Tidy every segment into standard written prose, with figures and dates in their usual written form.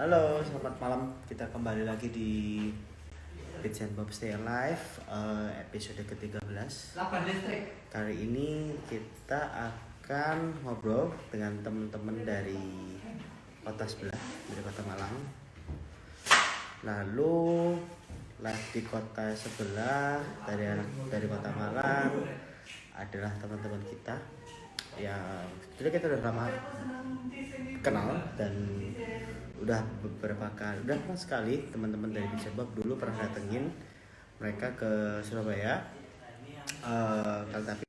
Halo, selamat malam. Kita kembali lagi di Bits and Bob Stay Alive, episode ke-13. Kali ini kita akan ngobrol dengan teman-teman dari kota sebelah, dari kota Malang. Lalu live di kota sebelah dari kota Malang adalah teman-teman kita yang sudah kita udah lama kenal dan udah lama sekali teman-teman dari Bits and Bob dulu pernah datengin mereka ke Surabaya, tapi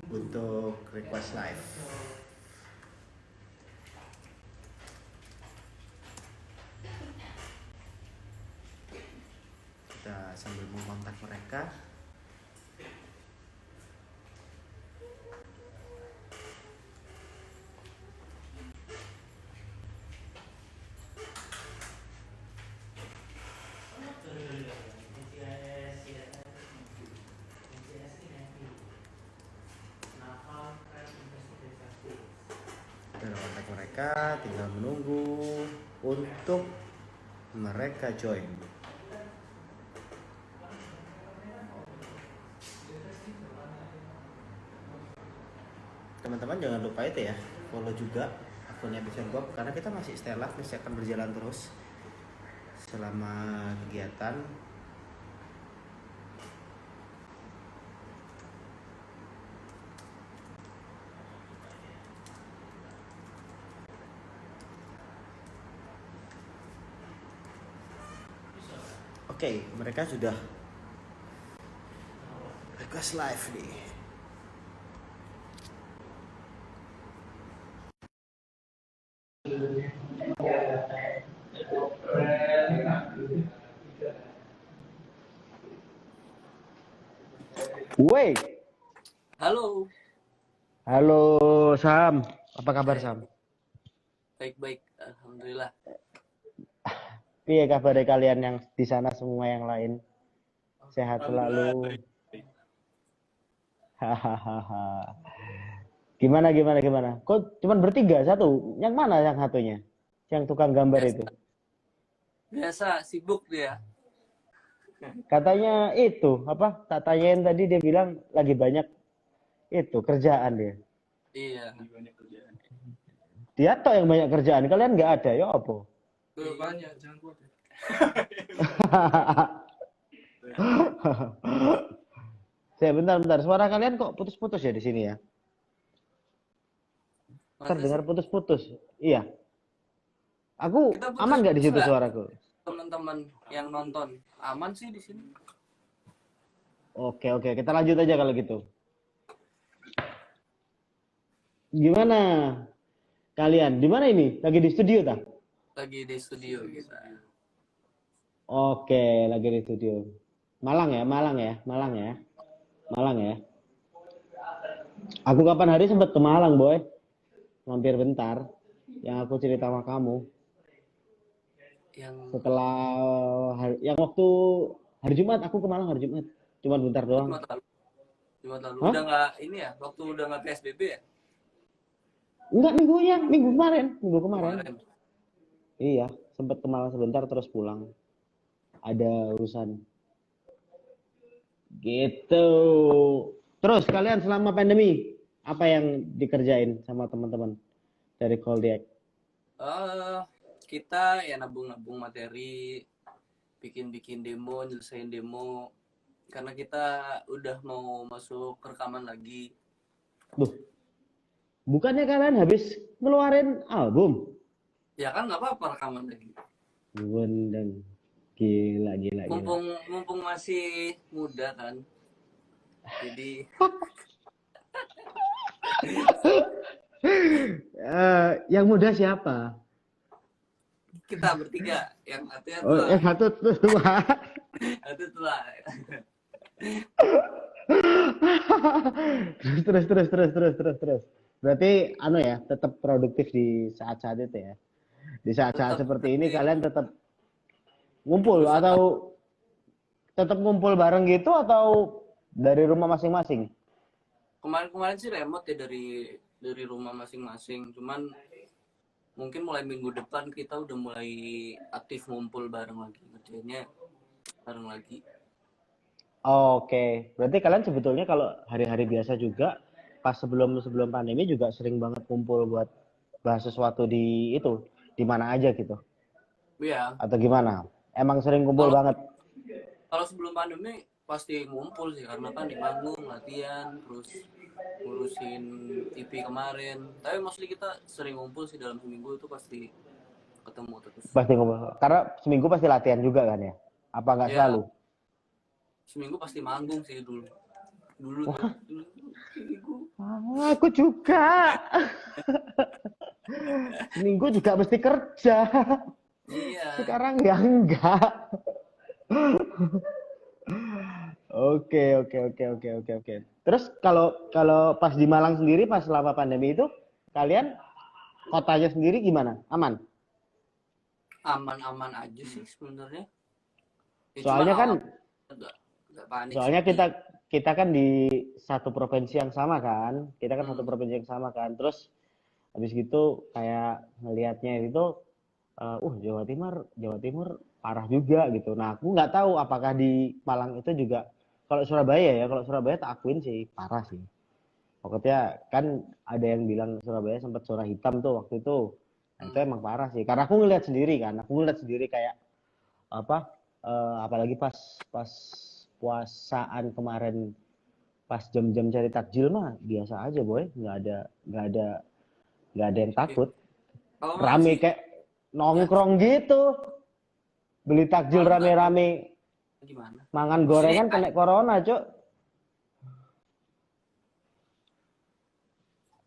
untuk request live. Kita sambil mengontak mereka. Dan kontak mereka, tinggal menunggu untuk mereka join. Teman-teman jangan lupa itu ya, follow juga akunnya Bits and Bob karena kita masih stay live, masih akan berjalan terus selama kegiatan. Oke, mereka sudah request live nih. Woi, Halo, halo Sam, apa kabar Sam? baik-baik, alhamdulillah. Iya kabar kalian yang di sana semua yang lain sehat selalu. Hahaha. Gimana? Kok cuman bertiga satu? Yang mana yang satunya? Yang tukang gambar Biasa, itu? biasa sibuk dia. Katanya itu apa? Tak tanyain tadi dia bilang lagi banyak itu kerjaan dia. Iya, banyak kerjaan. Dia toh yang banyak kerjaan, kalian nggak ada ya apa? Banyak, jangan kuat ya. Saya bentar, suara kalian kok putus-putus ya di sini ya? Masa Terdengar sih? putus-putus. Iya. Aku Kita aman nggak di putus-putus situ nggak, suaraku? teman-teman yang nonton? Aman sih di sini. Oke, kita lanjut aja kalau gitu. Gimana kalian? Di mana ini? Lagi di studio tak? Lagi di studio kita. Oke, lagi di studio. Malang ya. Malang ya. Aku kapan hari sempat ke Malang, boy. Mampir bentar. Yang aku cerita sama kamu. Yang Setelah yang waktu hari Jumat aku ke Malang hari Jumat. Cuma bentar doang. Jumat lalu. Jumat lalu. Hah? Udah nggak ini ya? Waktu udah nggak PSBB ya? Enggak minggu kemarin. Kemarin. Iya, sempat ke Malang sebentar terus pulang. Ada urusan. Gitu. Terus kalian selama pandemi apa yang dikerjain sama teman-teman dari Koldiak? Eh, kita ya nabung-nabung materi, bikin-bikin demo, nyelesain demo. Karena kita udah mau masuk rekaman lagi. Duh, bukannya kalian habis ngeluarin album? Ya kan nggak apa-apa rekaman lagi. Bundeng. Gila. Mumpung masih muda kan, jadi Yang muda siapa? kita bertiga yang artinya Oh, tua, satu tua. itu tua. Terus. Berarti ya, tetap produktif di saat-saat itu ya. Di saat-saat Tetap seperti ini aktif. kalian tetap Ngumpul Terus atau tetap ngumpul bareng gitu atau dari rumah masing-masing? kemarin-kemarin sih remote ya dari rumah masing-masing. Cuman mungkin mulai minggu depan kita udah mulai aktif ngumpul bareng lagi, ngerjainnya bareng lagi. Oke, berarti kalian sebetulnya kalau hari-hari biasa juga pas sebelum sebelum pandemi juga sering banget kumpul buat bahas sesuatu di itu, di mana aja gitu. Iya, Atau gimana? Emang sering kumpul kalau banget. kalau sebelum pandemi pasti ngumpul sih karena kan di manggung, latihan, terus ngurusin EP kemarin. Tapi mostly kita sering ngumpul sih dalam seminggu itu pasti ketemu terus. Pasti kumpul. Karena seminggu pasti latihan juga kan ya? Apa nggak Ya, selalu? seminggu pasti manggung sih dulu. Dulu tuh, dulu seminggu. Ah, aku juga. Seminggu juga mesti kerja. Iya. Sekarang ya enggak. Oke. Terus kalau kalau pas di Malang sendiri pas selama pandemi itu kalian kotanya sendiri gimana? Aman? Aman-aman aja sih sebenarnya. Ya cuman Soalnya kan awal agak panik soalnya sepi. kita kan di satu provinsi yang sama kan. Kita kan satu Hmm. provinsi yang sama kan. Terus habis gitu kayak ngelihatnya itu Jawa Timur parah juga gitu. Nah, aku nggak tahu apakah di Malang itu juga kalau Surabaya tak akuin sih parah sih. Pokoknya kan ada yang bilang Surabaya sempat zona hitam tuh waktu itu. Nah, itu Hmm. emang parah sih. Karena aku ngeliat sendiri kan. Aku ngeliat sendiri kayak apa apalagi pas pas puasaan kemarin pas jam-jam cari takjil mah biasa aja boy, nggak ada yang Iya. takut. Kalau Malang Rame sih kayak biasa. nongkrong gitu, beli takjil Malang nggak tahu rame-rame, gimana. mangan Maksudnya gorengan kena corona cok.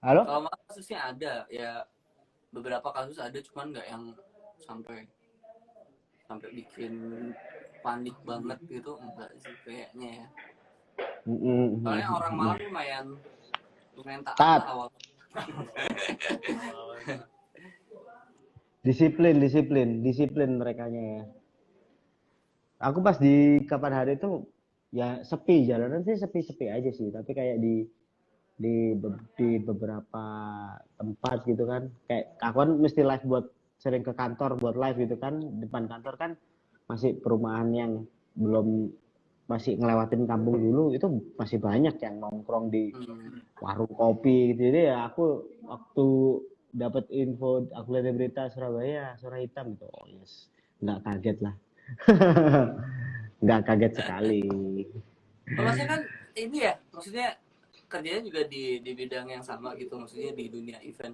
Halo. kalau Malang kasusnya ada ya, beberapa kasus ada cuman nggak yang sampai sampai bikin panik banget gitu, enggak sih kayaknya ya. Soalnya orang Malang lumayan lumayan taat lah Tat, awal. disiplin mereka ya. Aku pas di kapan hari itu ya sepi, jalanan sih sepi-sepi aja sih, tapi kayak di beberapa tempat gitu kan, kayak aku kan mesti live buat sering ke kantor buat live gitu kan, depan kantor kan masih perumahan yang belum, masih ngelewatin kampung dulu, itu masih banyak yang nongkrong di Hmm. warung kopi gitu. Jadi ya aku waktu dapat info, aku lihat berita Surabaya zona hitam gitu, oh yes, nggak kaget lah. Nggak kaget sekali. Kalau Masnya kan ini ya, maksudnya kerjanya juga di bidang yang sama gitu, maksudnya di dunia event.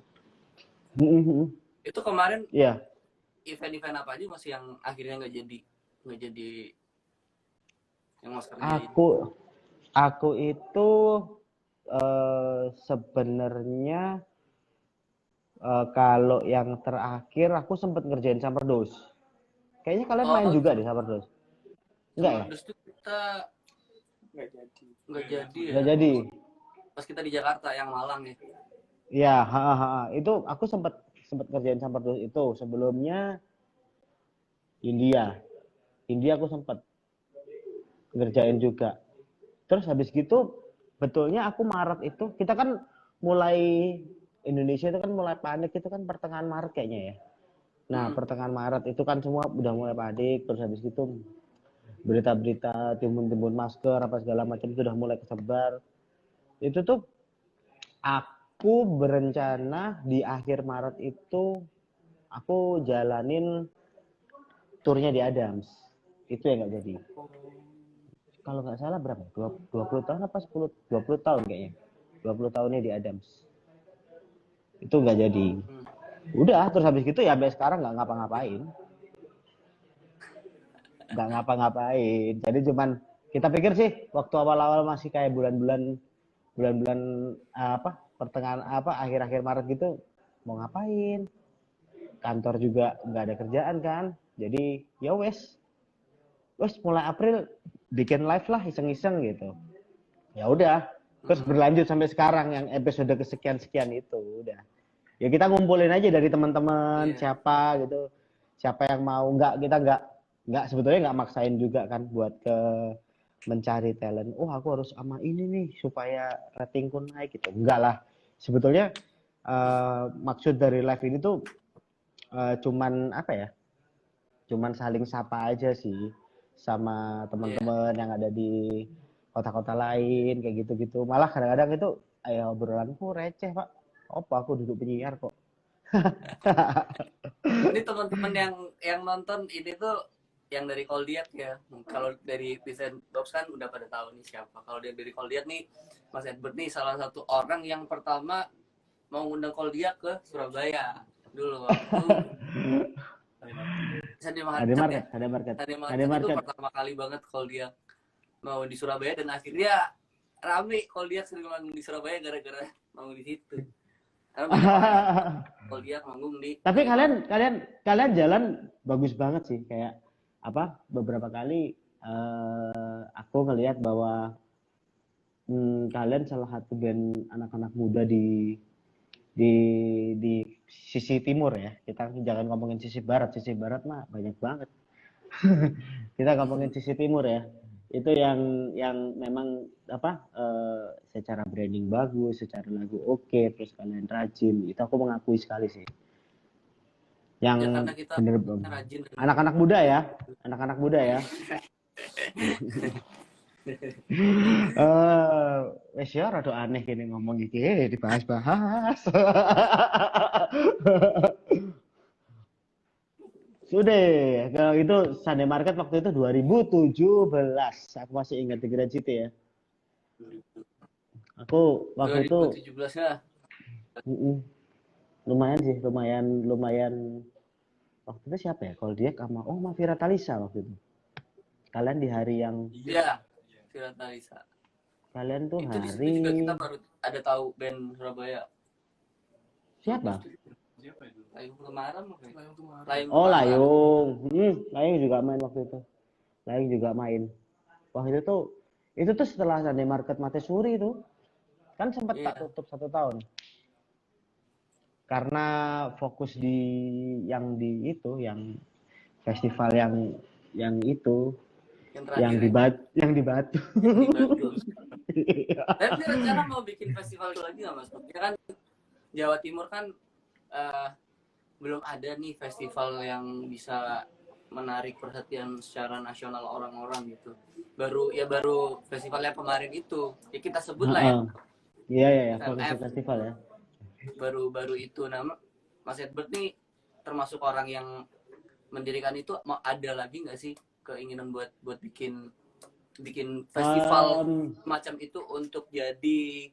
Itu kemarin Iya, event-event apa aja masih yang akhirnya nggak jadi yang Mas kerjain? aku aku itu sebenarnya kalau yang terakhir aku sempat ngerjain Summerdos. Kayaknya kalian main Oh, juga di Summerdos. Enggak Summer ya? Dus itu kita nggak jadi ya. Nggak jadi. Pas kita di Jakarta yang Malang ya. Ya, itu aku sempat sempat ngerjain Summerdos itu. Sebelumnya India. India aku sempat ngerjain juga. Terus habis gitu betulnya aku Maret itu kita kan mulai, Indonesia itu kan mulai panik itu kan pertengahan Maret kayaknya ya. Nah, Hmm. pertengahan Maret itu kan semua udah mulai panik, terus habis itu berita-berita timbun-timbun masker apa segala macam itu udah mulai kesebar. Itu tuh aku berencana di akhir Maret itu aku jalanin turnya di Adams. Itu yang nggak jadi. Kalau nggak salah berapa? 20 tahun apa 20 tahun kayaknya. 20 tahunnya di Adams. Itu nggak jadi. Hmm. Udah, terus habis gitu ya sampai sekarang nggak ngapa-ngapain. Nggak ngapa-ngapain. Jadi cuman kita pikir sih waktu awal-awal masih kayak bulan-bulan apa pertengahan apa akhir-akhir Maret gitu mau ngapain, kantor juga nggak ada kerjaan kan, jadi ya wes mulai April bikin live lah iseng-iseng gitu, ya udah terus Hmm. berlanjut sampai sekarang yang episode kesekian-sekian itu udah ya kita ngumpulin aja dari teman-teman Iya. siapa gitu, siapa yang mau, nggak kita sebetulnya nggak maksain juga kan buat ke mencari talent. Oh aku harus sama ini nih supaya ratingku naik gitu. Enggak lah. Sebetulnya maksud dari live ini tuh cuman apa ya? Cuman saling sapa aja sih sama Iya. teman-teman yang ada di kota-kota lain kayak gitu-gitu. Malah kadang-kadang itu ayo obrolanku receh pak. Apa aku duduk penyiar kok. Ini teman-teman yang nonton ini tuh yang dari Koldiak ya. Kalau dari Vincent Box kan udah pada tahu nih siapa. Kalau dari Koldiak nih, Mas Edward nih salah satu orang yang pertama mau undang Koldiak ke Surabaya dulu waktu Sunday Ada Market ya. market, ada market, Sunday ada Market itu market. pertama kali banget Koldiak mau di Surabaya dan akhirnya rame Koldiak sering manggung di Surabaya gara-gara mau di situ. Karena banyak orang yang Koldiak manggung di Tapi Sunday kalian Market. kalian kalian jalan bagus banget sih kayak apa beberapa kali aku ngelihat bahwa kalian salah satu band anak-anak muda di di sisi timur ya. Kita jangan ngomongin sisi barat mah banyak banget. Kita ngomongin sisi timur ya. Itu yang memang apa secara branding bagus, secara lagu oke, terus kalian rajin. Itu aku mengakui sekali sih. Yang Ya karena kita bener rajin dan anak-anak muda ya, anak-anak muda ya. Wes ya rada aneh gini ngomong iki dibahas-bahas. Sudah, kalau itu Sunday Market waktu itu 2017. Aku masih ingat di Grand City ya. Aku waktu itu 2017 ya. mm-mm, lumayan sih, lumayan lumayan waktu itu siapa ya? Kalau dia sama Mafira Talisa waktu itu. Kalian di hari yang Iya, Firata Lisa. kalian tuh Itu di situ hari juga kita baru ada tahu band Surabaya. siapa? Layung Kemaram mungkin. Oh Layung. Layung juga main waktu itu. Layung juga main. Wah itu tuh setelah Sunday Market Matesuri itu kan sempat tak Iya. tutup 1 tahun karena fokus di yang festival yang itu Yang terakhir ya. yang di Batu. Yang di Batu. Tapi rencana mau bikin festival itu lagi nggak Mas? Ya kan Jawa Timur kan belum ada nih festival yang bisa menarik perhatian secara nasional orang-orang gitu. Baru festival yang kemarin itu. Ya kita sebut lah ya. Iya ya, fokus FMF festival ya. baru itu nama Mas Edward nih termasuk orang yang mendirikan itu. Mau ada lagi nggak sih keinginan buat bikin festival macam itu untuk jadi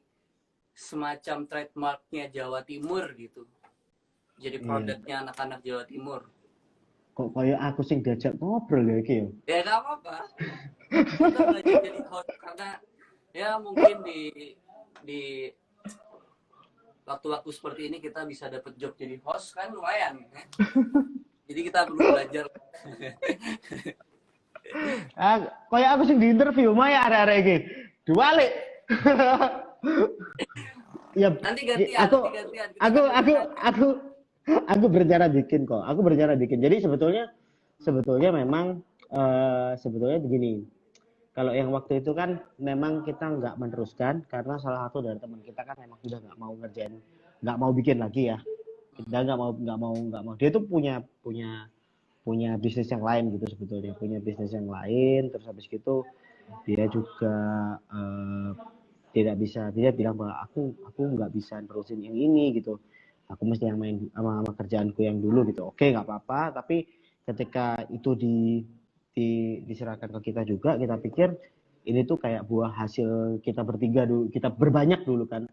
semacam trademarknya Jawa Timur gitu, jadi produknya anak-anak Jawa Timur. Kok kayak aku sing diajak ngobrol ya iki ya? Ya nggak apa-apa, kita belajar jadi host karena ya mungkin di waktu-waktu seperti ini kita bisa dapat job jadi host kan lumayan ya? Jadi kita perlu belajar. Kayak aku sing di interview maya arek-arek iki. Diwalik. Ya, Nanti gantian, aku nanti gantian. aku berencana bikin kok. Aku berencana bikin. Jadi sebetulnya memang sebetulnya begini. Kalau yang waktu itu kan memang kita nggak meneruskan karena salah satu dari teman kita kan memang sudah nggak mau ngerjain, nggak mau bikin lagi ya. Kita nggak mau. Dia tuh punya bisnis yang lain gitu sebetulnya, punya bisnis yang lain. Terus habis gitu dia juga tidak bisa, dia bilang bahwa aku nggak bisa nerusin yang ini gitu, aku mesti yang main sama kerjaanku yang dulu gitu. Oke nggak apa-apa, tapi ketika itu diserahkan ke kita juga, kita pikir ini tuh kayak buah hasil kita bertiga dulu, kita berbanyak dulu kan.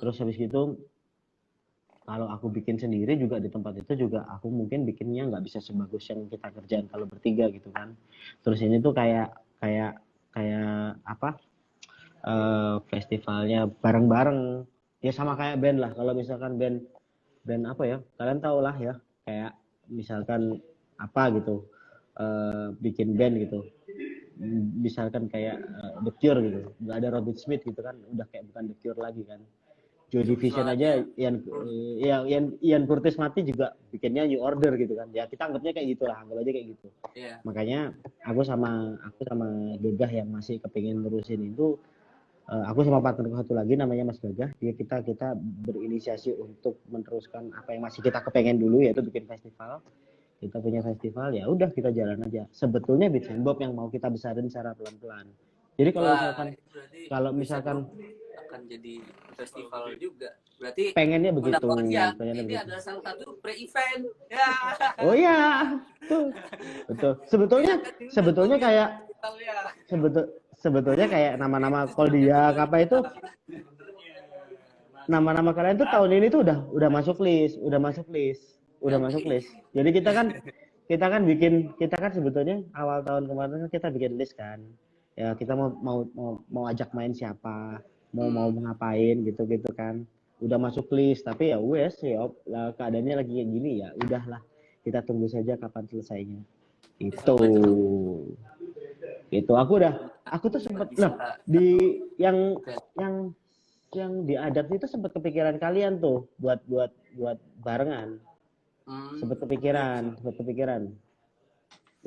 Terus habis gitu kalau aku bikin sendiri juga di tempat itu juga aku mungkin bikinnya nggak bisa sebagus yang kita kerjain kalau bertiga gitu kan. Terus ini tuh kayak apa festivalnya bareng-bareng ya, sama kayak band lah. Kalau misalkan band apa ya, kalian tau lah ya, kayak misalkan apa gitu bikin band gitu, misalkan kayak The Cure gitu, nggak ada Robert Smith gitu kan, udah kayak bukan The Cure lagi kan. Joy Division aja Ian Curtis mati juga bikinnya New Order gitu kan. Ya kita anggapnya kayak gitu lah, anggap aja kayak gitu. Iya. Makanya aku sama Gegah yang masih kepingin nerusin itu, aku sama partner satu lagi namanya Mas Gegah, kita berinisiasi untuk meneruskan apa yang masih kita kepengen dulu, yaitu bikin festival. Kita punya festival, ya udah kita jalan aja. Sebetulnya Beats and Bob yang mau kita besarin secara pelan-pelan. Jadi kalau misalkan akan jadi festival juga. Berarti pengennya begitu. Ini adalah salah satu pre-event. Ya. Oh iya, betul. Sebetulnya kayak sebetulnya kayak nama-nama Koldiak apa itu, nama-nama kalian tuh tahun ini tuh udah masuk list. Jadi kita kan sebetulnya awal tahun kemarin kita bikin list kan. Ya kita mau ajak main siapa, mau ngapain gitu kan. Udah masuk list, tapi ya wes ya keadaannya lagi kayak gini, ya udahlah, kita tunggu saja kapan selesainya. Itu aku tuh sempet di yang diadaptasi itu sempat kepikiran kalian tuh buat barengan. Sempat kepikiran.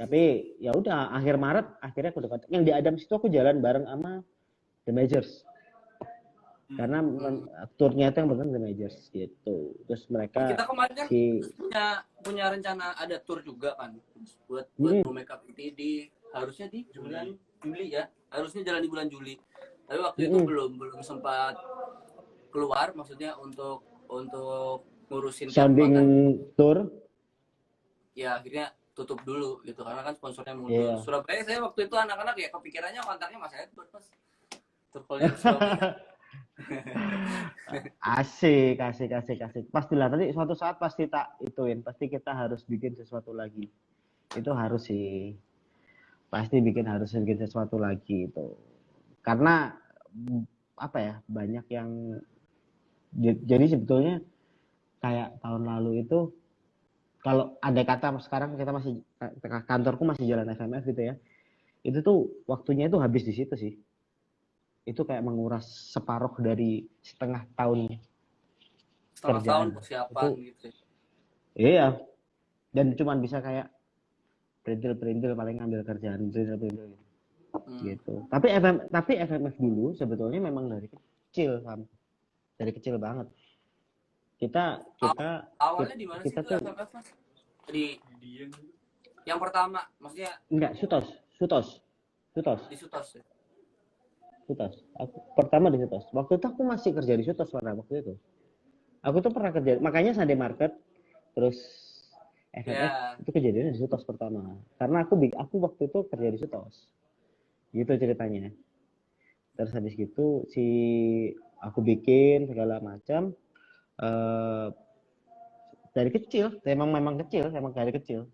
Tapi ya udah akhir Maret akhirnya aku dapat. Yang diadaptasi itu aku jalan bareng sama The Majors. Karena turnya itu yang benar The Majors gitu. Terus mereka kita kemarin kan punya rencana ada tur juga kan buat Make Up di harusnya di bulan Juli ya. Harusnya jalan di bulan Juli. Tapi waktu itu belum sempat keluar, maksudnya untuk ngurusin sounding tour. Ya akhirnya tutup dulu gitu karena kan sponsornya mundur. Surabaya saya waktu itu anak-anak ya kepikirannya kontaknya Mas Edward, Mas. Terkuliah Surabaya. Asik. Pastilah nanti suatu saat pasti pasti kita harus bikin sesuatu lagi. Itu harus sih. Pasti harus bikin sesuatu lagi itu. Karena apa ya, banyak yang jadi sebetulnya kayak tahun lalu itu, kalau ada kata sekarang kita masih, kantorku masih jalan FMF gitu ya, itu tuh waktunya itu habis di situ sih. Itu kayak menguras separuh dari setengah tahun kerjaan persiapan itu, gitu. Iya, dan cuman bisa kayak perintil paling ngambil kerjaan perintil gitu. Tapi FMF dulu sebetulnya memang dari kecil banget. Kita awalnya di mana sih itu FMF, Mas? Di yang pertama, maksudnya enggak, Sutos. Di Sutos ya? Sutos. Aku pertama di Sutos. Waktu itu aku masih kerja di Sutos waktu itu. Aku tuh pernah kerja, makanya Sunday Market, terus FMF itu kejadiannya di Sutos pertama. Karena aku waktu itu kerja di Sutos. Gitu ceritanya. Terus habis gitu aku bikin segala macam dari kecil, memang dari kecil.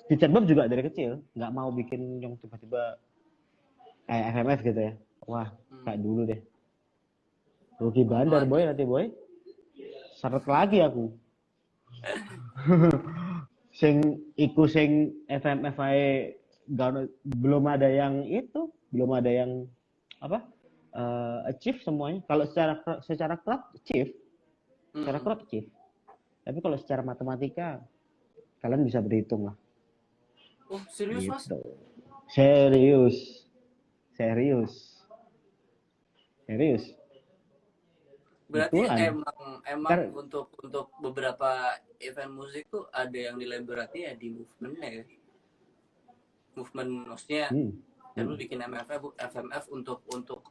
Di Chatbob juga dari kecil, nggak mau bikin yang tiba-tiba kayak FMF gitu ya. Wah, kayak dulu deh. Rugi bandar boy, nanti boy. Seret lagi aku. sing FMF ae belum ada yang achieve semuanya. Kalau secara klub achieve. Tapi kalau secara matematika kalian bisa berhitung lah. Oh, serius gitu. Mas? Serius. Berarti emang untuk beberapa event musik tuh ada yang nilai beratnya ya di movementnya ya. Movement maksudnya lu bikin FMF untuk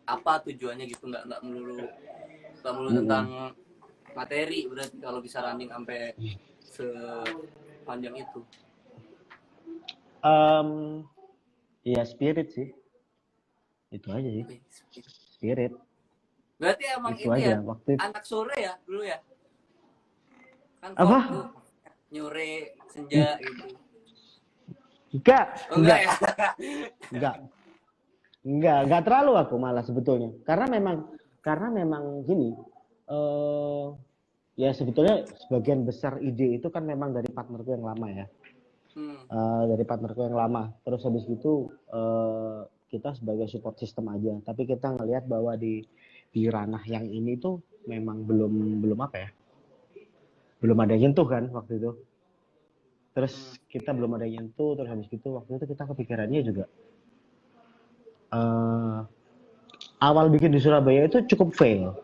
apa tujuannya gitu, nggak melulu tentang materi. Berarti kalau bisa running sampai sepanjang itu. Ya spirit sih. Itu aja sih. Spirit. Berarti emang itu ini ya, anak sore ya dulu ya? Kan apa? Nyore, senja gitu. Enggak terlalu aku malah sebetulnya. Karena memang gini, ya sebetulnya sebagian besar ide itu kan memang dari partnerku yang lama ya. Terus habis itu kita sebagai support system aja. Tapi kita ngelihat bahwa di di ranah yang ini tuh memang belum apa ya, belum ada yang nyentuh kan waktu itu. Terus kita belum ada yang nyentuh, terus habis gitu waktu itu kita kepikirannya juga eh, awal bikin di Surabaya itu cukup fail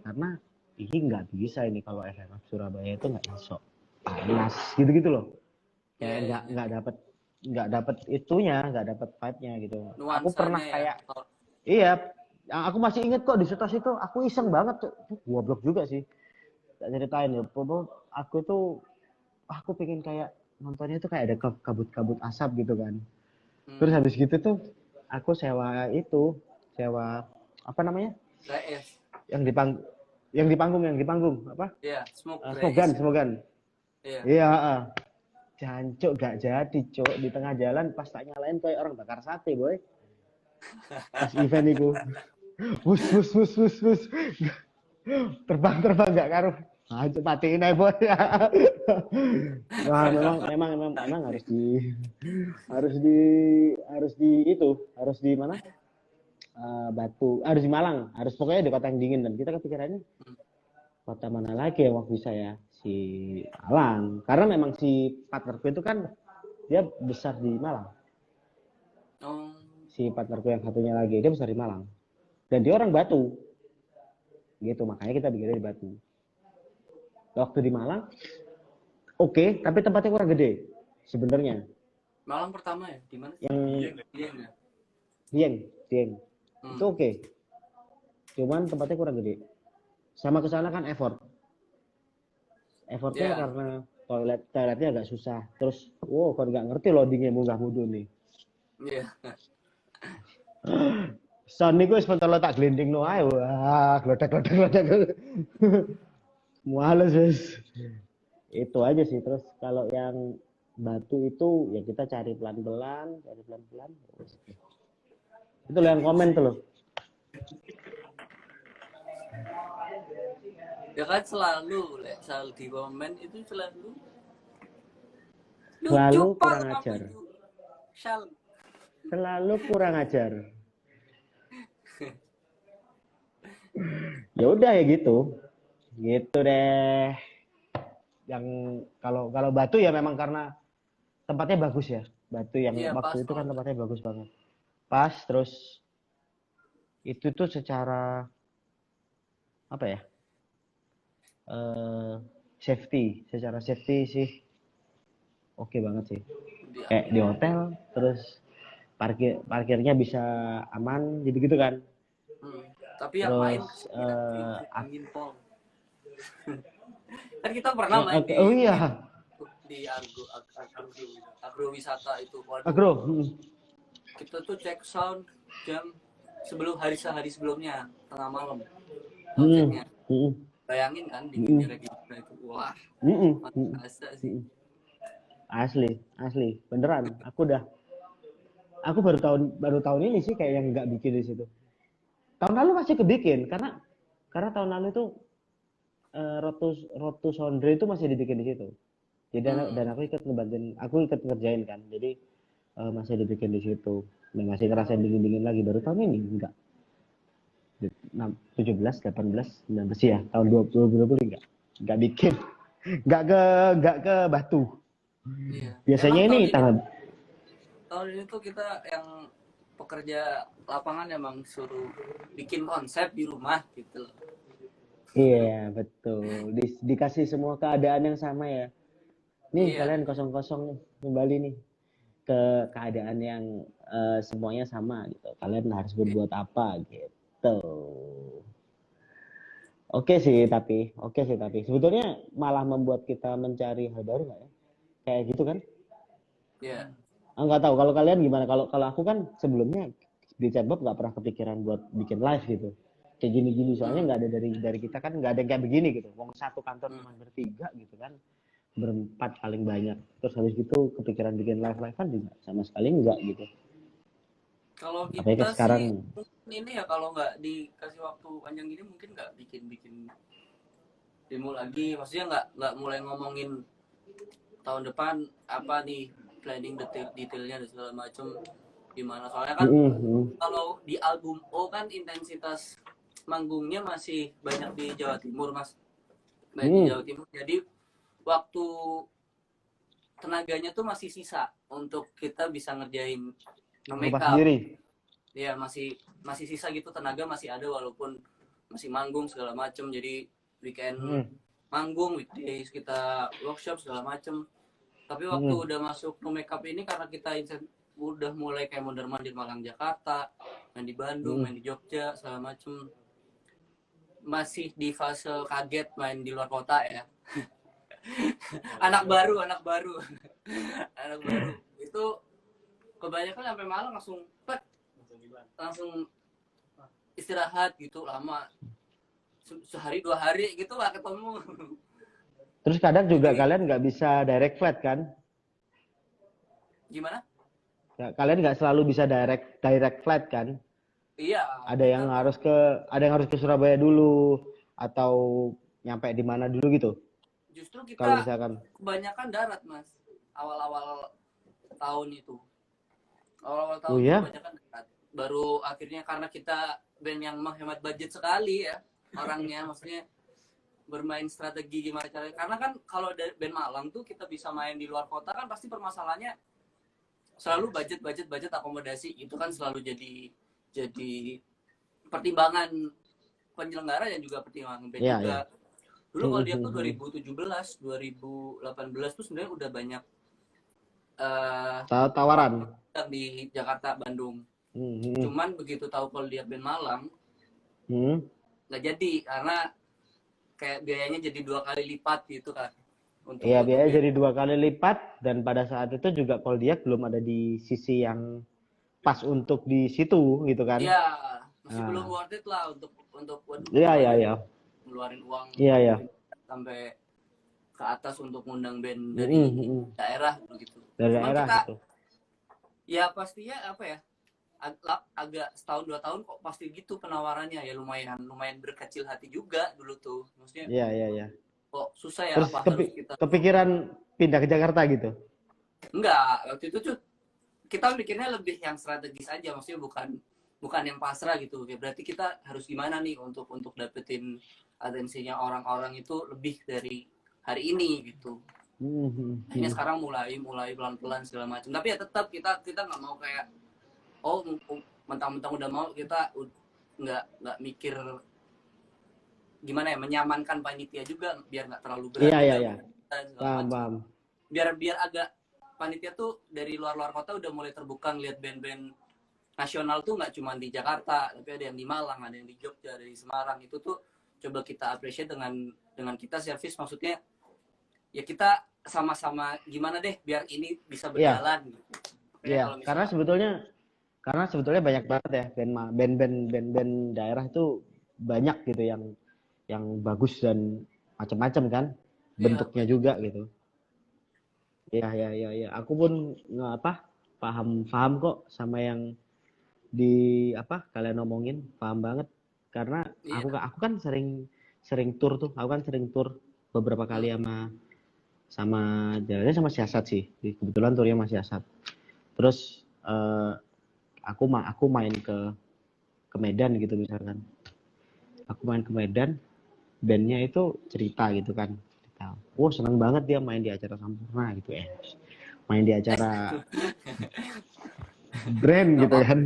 karena ini nggak bisa ini kalau FFF Surabaya itu nggak masuk panas gitu-gitu loh, kayak nggak dapet itunya, nggak dapet vibe-nya gitu. Aku pernah Nuansanya ya. kayak iya, aku masih inget kok di setos itu aku iseng banget tuh, goblok juga sih, tak ceritain ya. Aku tuh aku pengen kayak nontonnya tuh kayak ada kabut-kabut asap gitu kan. Terus habis gitu tuh aku sewa apa namanya? Dries. Yang di panggung apa? Iya, smoke Smogan, Dries. smogan. Iya. Iya, jancuk gak jadi, cuk. Di tengah jalan pas tak nyalain kayak orang bakar sate, boy. Pas event itu. Bus. Terbang gak karuh. Hancur matiin aja, boy. Wah, memang harus di mana? Batu, harus di Malang, harus pokoknya di kota yang dingin. Dan kita kepikirannya kota mana lagi yang waktu bisa ya, si Malang, karena memang si partnerku itu kan dia besar di Malang. Si partnerku yang satunya lagi dia besar di Malang dan dia orang Batu gitu, makanya kita bikinnya di Batu. Waktu di Malang oke, tapi tempatnya kurang gede sebenarnya. Malang pertama ya, di mana? Yang Dieng ya. Dieng itu oke, cuman tempatnya kurang gede. Sama kesana kan effortnya karena toiletnya agak susah. Terus kalau nggak ngerti loadingnya munggah mudu nih. Iya. Sound niku wis pentol tak glending no ae. Wah, glodak. Males wis. Itu aja sih. Terus kalau yang Batu itu ya kita cari pelan-pelan. Itu loh yang komen tuh loh. Ya kan selalu di komen itu selalu kurang ajar. Selalu kurang ajar. Ya udah ya gitu deh. Yang kalau Batu ya memang karena tempatnya bagus ya. Batu yang waktu itu kan tempatnya bagus banget, pas. Terus itu tuh secara apa ya, secara safety sih oke banget sih, kayak di hotel. Terus parkirnya bisa aman gitu kan. Tapi yang main angin pol. Kan kita pernah main di agrowisata itu. Kita tuh cek sound jam sehari sebelumnya, tengah malam. Ceknya. Bayangin kan di Regina itu. Wah. Masa sih. Asli beneran. Aku baru tahun ini sih kayak yang nggak bikin di situ. Tahun lalu masih kebikin karena tahun lalu itu Rotu Sondre itu masih dibikin di situ. Jadi dan aku ikut ngerjain kan. Jadi masih dibikin di situ. Dan masih ngerasain dingin lagi. Baru tahun ini enggak. 17, 18, 19 ya. Tahun 2020 enggak bikin. Enggak ke Batu. Iya. Biasanya ini tahun ini tuh kita yang pekerja lapangan emang suruh bikin konsep di rumah gitu. Iya, betul. Dikasih semua keadaan yang sama ya. Nih kalian kosong-kosong kembali nih ke keadaan yang semuanya sama gitu. Kalian harus berbuat apa gitu. Oke sih tapi sebetulnya malah membuat kita mencari hal baru nggak ya? Kayak gitu kan? Iya. Nggak tahu kalau kalian gimana. Kalau aku kan sebelumnya di Chatbob nggak pernah kepikiran buat bikin live gitu. Kayak gini soalnya nggak ada dari kita kan, nggak ada yang kayak begini gitu. Wong satu kantor cuma bertiga gitu kan, berempat paling banyak. Terus habis gitu kepikiran bikin live-livean juga sama sekali enggak gitu. Kalau kita sekarang ini ya kalau nggak dikasih waktu panjang gini mungkin nggak bikin demo lagi. Maksudnya nggak mulai ngomongin tahun depan apa nih, planning detailnya dan segala macam gimana. Soalnya kan kalau di album O kan intensitas manggungnya masih banyak di Jawa Timur, Mas. Banyak di Jawa Timur. Jadi waktu tenaganya tuh masih sisa untuk kita bisa ngerjain Rumah makeup. sendiri. Ya masih sisa gitu, tenaga masih ada walaupun masih manggung segala macem. Jadi weekend manggung, weekdays kita workshop segala macem. Tapi waktu udah masuk no makeup ini, karena kita udah mulai kayak mondar-mandir Malang Jakarta, main di Bandung, main di Jogja segala macem, masih di fase kaget main di luar kota ya. anak baru anak baru itu kebanyakan sampai Malang langsung istirahat gitu lama, sehari 2 hari gitu lah ketemu. Terus kadang juga kalian nggak bisa direct flight kan? Gimana? Ya, kalian nggak selalu bisa direct flight kan? Iya. Ada yang harus ke Surabaya dulu atau nyampe di mana dulu gitu? Justru kita kalau misalkan kebanyakan darat, Mas. Awal-awal tahun itu. Oh ya? Kebanyakan darat. Baru akhirnya karena kita band yang menghemat budget sekali ya orangnya, maksudnya bermain strategi gimana caranya. Karena kan kalau band Malang tuh kita bisa main di luar kota kan pasti permasalahannya selalu budget akomodasi. Itu kan selalu jadi pertimbangan penyelenggara dan juga pertimbangan band juga. Ya. Dulu kalau dia tuh 2017, 2018 tuh sebenarnya udah banyak tawaran di Jakarta, Bandung. Cuman begitu tahu kalau dia band Malang, nggak jadi karena kayak biayanya jadi 2 kali lipat gitu kan. Iya, biayanya jadi 2 kali lipat, dan pada saat itu juga Koldiak belum ada di sisi yang pas untuk di situ gitu kan. Iya, masih belum worth it lah untuk Iya. ngeluarin uang sampai ke atas untuk ngundang band dari daerah begitu. Dari Cuman daerah kita, gitu. Ya pastinya apa ya? Agak setahun 2 tahun kok pasti gitu penawarannya ya, lumayan berkecil hati juga dulu tuh. Maksudnya Iya. kok susah ya. Terus apa harus kita kepikiran pindah ke Jakarta gitu? Enggak, waktu itu tuh kita mikirnya lebih yang strategis aja, maksudnya bukan yang pasrah gitu. Ya berarti kita harus gimana nih untuk dapetin atensinya orang-orang itu lebih dari hari ini gitu. Akhirnya sekarang mulai pelan-pelan segala macam. Tapi ya tetap kita nggak mau kayak mentang-mentang udah mau kita nggak mikir gimana ya, menyamankan panitia juga biar nggak terlalu berat. Iya. Paham. Biar agak panitia tuh dari luar kota udah mulai terbuka ngeliat band-band nasional tuh nggak cuma di Jakarta, tapi ada yang di Malang, ada yang di Jogja, ada di Semarang. Itu tuh coba kita appreciate dengan kita service, maksudnya ya kita sama-sama gimana deh biar ini bisa berjalan. Iya, karena sebetulnya banyak banget ya band daerah itu banyak gitu yang bagus dan macam-macam kan bentuknya juga gitu. Iya. Aku pun paham kok sama yang kalian ngomongin, paham banget. Karena aku kan sering tur tuh. Aku kan sering tur beberapa kali sama jalannya sama Siasat sih. Kebetulan turnya sama Siasat. Terus aku main ke Medan gitu misalkan. Aku main ke Medan, bandnya itu cerita gitu kan. Seneng banget dia main di acara Sampurna gitu ya. Main di acara brand gitu kan.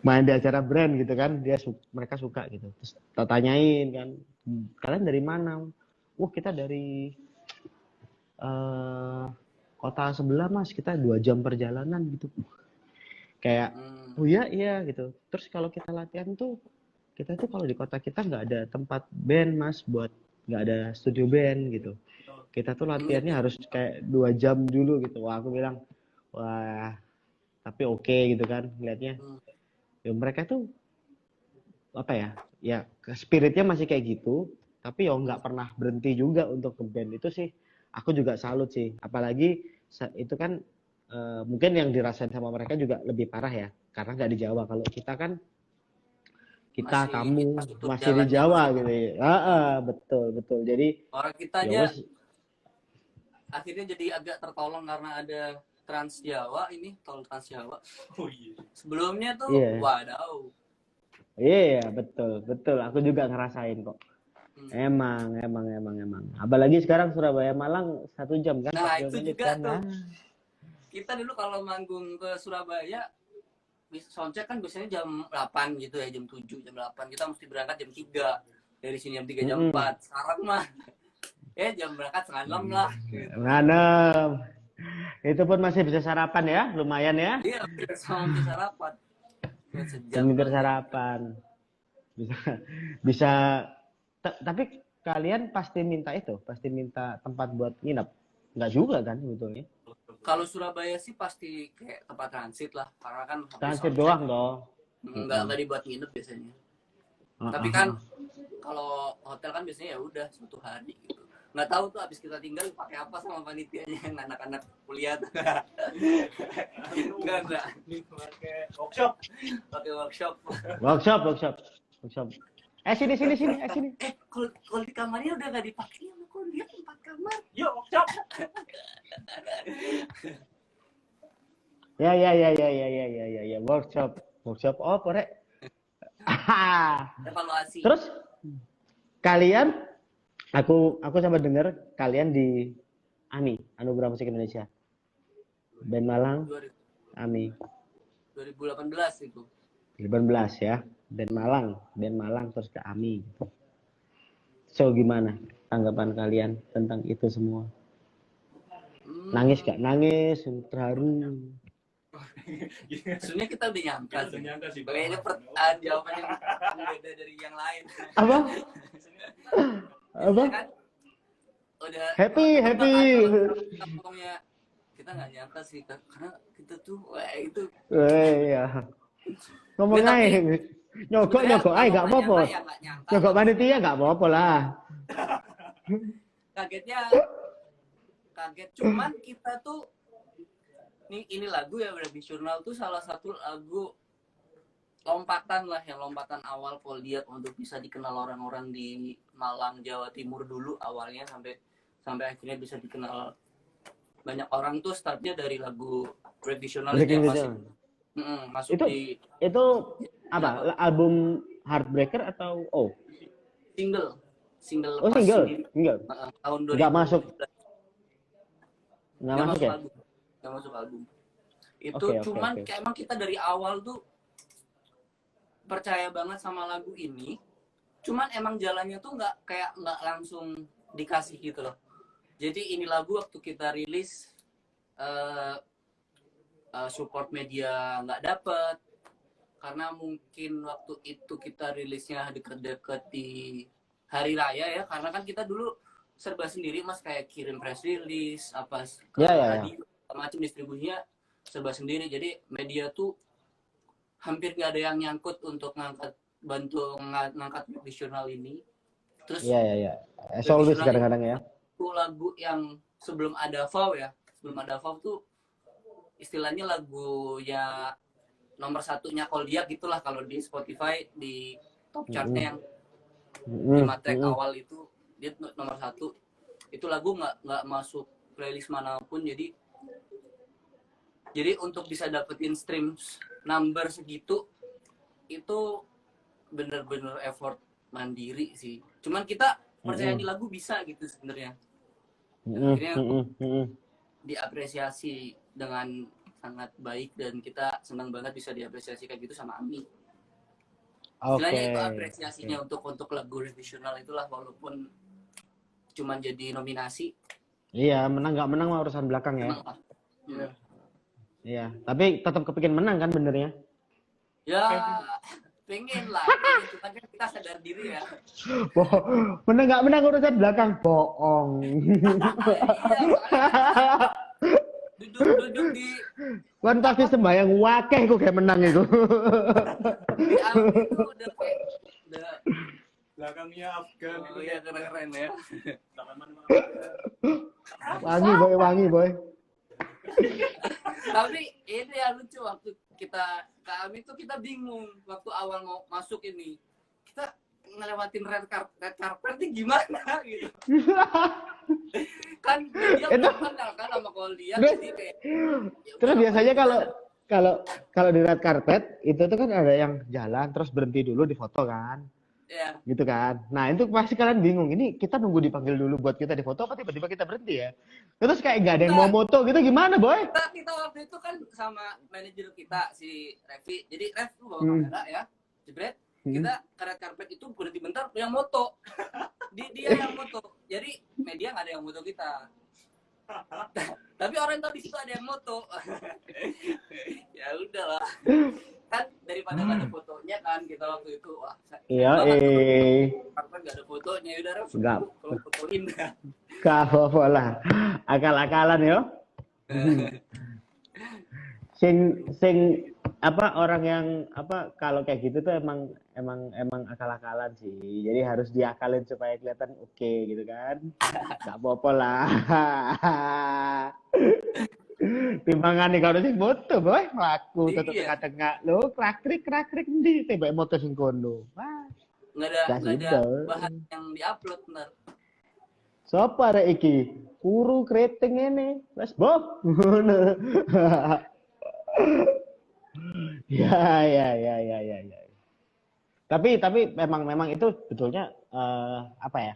Main di acara brand gitu kan, mereka suka gitu. Terus tanyain kan, kalian dari mana? Kita dari kota sebelah Mas, kita 2 jam perjalanan gitu. Kayak iya gitu. Terus kalau kita latihan tuh, kita tuh kalau di kota kita nggak ada tempat band Mas, nggak ada studio band gitu. Kita tuh latihannya harus kayak 2 jam dulu gitu. Aku bilang, tapi oke gitu kan lihatnya. Ya mereka tuh ya spiritnya masih kayak gitu, tapi nggak pernah berhenti juga untuk ke band. Itu sih aku juga salut sih. Apalagi itu kan mungkin yang dirasain sama mereka juga lebih parah ya, karena nggak di Jawa. Kalau kita kan kamu masih di Jawa gitu ya. Betul. Jadi orang kita aja akhirnya jadi agak tertolong karena ada Trans Jawa ini, tol Trans Jawa. Sebelumnya tuh wadaw. Iya, betul, betul. Aku juga ngerasain kok. Emang. Apalagi sekarang Surabaya Malang 1 jam kan, Nah 40 itu menit juga kan. tuh, Nah. kita dulu kalau manggung ke Surabaya soundcheck kan biasanya jam 8 gitu ya, jam 7, jam 8 kita mesti berangkat jam 3 dari sini, jam 3 jam 4. Sekarang mah jam berangkat setengah 6 lah gitu. Nganem. Itu pun masih bisa sarapan ya, lumayan ya. Iya, sama bisa sarapan. Cuma sejam Demi doang. bersarapan. Bisa bisa tapi kalian pasti minta itu, pasti minta tempat buat nginep. Enggak juga kan sebetulnya. Kalau Surabaya sih pasti kayak tempat transit lah, karena kan habis Transit soundcheck doang dong. nggak dibuat nginep biasanya. Tapi kan kalau hotel kan biasanya ya udah 1 hari gitu. Nggak tahu tuh abis kita tinggal pakai apa sama panitianya yang anak-anak kuliah tuh. Enggak. Pakai workshop. Workshop. Sini. Kalau di kamarnya udah nggak dipakai, kok lihat 4 kamar. Yuk, workshop. Ya. Workshop apa rek? Evaluasi. Terus kalian, aku sempat dengar kalian di AMI, Anugerah Musik Indonesia. Band Malang, AMI. 2018 itu. 2018 ya. Band Malang terus ke AMI. So gimana tanggapan kalian tentang itu semua? Nangis gak? Nangis, terharu. Sebenarnya kita udah nyangka sih. Kayaknya jawabannya beda dari yang lain. Apa? Kan udah Happy. Ngomongnya kita nggak nyangka sih, karena kita tuh itu. Iya. Ngomong aja. Nyogok aja gak apa-apa. Nyogok panitia gak apa-apa lah. Kaget cuman kita tuh ini lagu ya Tradisional tuh salah satu lagu lompatan awal Foldiat untuk bisa dikenal orang-orang di Malang, Jawa Timur dulu awalnya sampai akhirnya bisa dikenal banyak orang. Tuh startnya dari lagu Tradisional yang masuk itu apa? Album Heartbreaker atau single Oh, single. Tahun 2000 Nggak masuk ya? Nggak masuk album itu. Cuman kayak emang kita dari awal tuh percaya banget sama lagu ini, cuman emang jalannya tuh nggak langsung dikasih gitu loh. Jadi ini lagu waktu kita rilis support media nggak dapet, karena mungkin waktu itu kita rilisnya deket-deket di hari raya ya, karena kan kita dulu serba sendiri mas, kayak kirim press release apa ke radio macam distribusinya serba sendiri. Jadi media tuh hampir nggak ada yang nyangkut untuk bantu ngangkat Tradisional ini. Terus always kadang-kadang ya. Itu lagu yang sebelum ada VAW tuh istilahnya lagunya nomor 1-nya Koldiak gitulah kalau di Spotify, di top chartnya yang 5 track awal itu dia nomor 1. Itu lagu nggak masuk playlist manapun. Jadi untuk bisa dapetin stream number segitu itu bener-bener effort mandiri sih. Cuman kita percaya di lagu bisa gitu sebenarnya. Akhirnya diapresiasi dengan sangat baik dan kita senang banget bisa diapresiasi kayak gitu sama AMI. Istilahnya itu apresiasinya untuk lagu Tradisional itulah, walaupun cuman jadi nominasi. Iya, menang nggak menang mah urusan belakang ya. Iya, tapi tetap kepingin menang kan benernya? Ya, pengen lah. Cuman kan kita sadar diri ya. Menang nggak menang urusan belakang, bohong. Duduk di kan pasti sembahyang wakeh kok kayak menang itu. Di Almi itu udah kayak belakangnya Afgan itu ya keren ya. Wangi boy. Tapi ini ya lucu, waktu kita ke Almi itu kita bingung waktu awal mau masuk ini. Kita ngelewatin red carpet gimana gitu. Kan dia kenal kan sama Koldiak, jadi kayak terus biasanya kalau kalau di red carpet itu tuh kan ada yang jalan terus berhenti dulu di foto kan. Ya. Gitu kan. Nah, itu pasti kalian bingung. Ini kita nunggu dipanggil dulu buat kita di foto apa tiba-tiba kita berhenti ya? Terus kayak nggak ada yang mau moto gitu gimana, Boy? Kita waktu itu kan sama manajer kita si Revi. Jadi Rev lu bawa kamera ya. Jebret. Kita ke red carpet itu berhenti bentar yang moto. Dia yang moto. Jadi media nggak ada yang moto kita. Tapi orang tahu di situ ada yang moto. Ya udahlah. Kan daripada nggak ada fotonya kan kita waktu itu iya karena nggak ada fotonya udah nggak kalau fotoin nggak apa lah akal-akalan yo. sing apa orang yang apa kalau kayak gitu tuh emang akal-akalan sih, jadi harus diakalin supaya kelihatan oke gitu kan. Nggak apa-apa lah. Timbangan nih kalau sing moto boy mlaku tutup tengah-tengah lo krak-krik ndi tembak moto sing kono. Wah. Enggak ada bahan yang diupload bener. Sopo arek iki? Kuru keriting ngene. Wes boh. Ya. Tapi memang itu betulnya apa ya?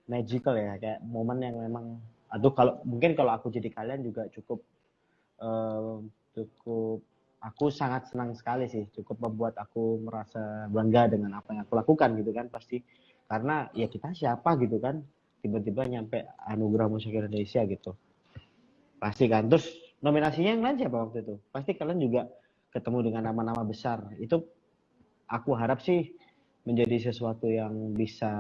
Magical ya, kayak momen yang memang aduh kalau aku jadi kalian juga cukup aku sangat senang sekali sih, cukup membuat aku merasa bangga dengan apa yang aku lakukan gitu kan, pasti karena ya kita siapa gitu kan tiba-tiba nyampe anugerah musik Indonesia gitu pasti kan. Terus nominasinya yang lain siapa waktu itu? Pasti kalian juga ketemu dengan nama-nama besar. Itu aku harap sih menjadi sesuatu yang bisa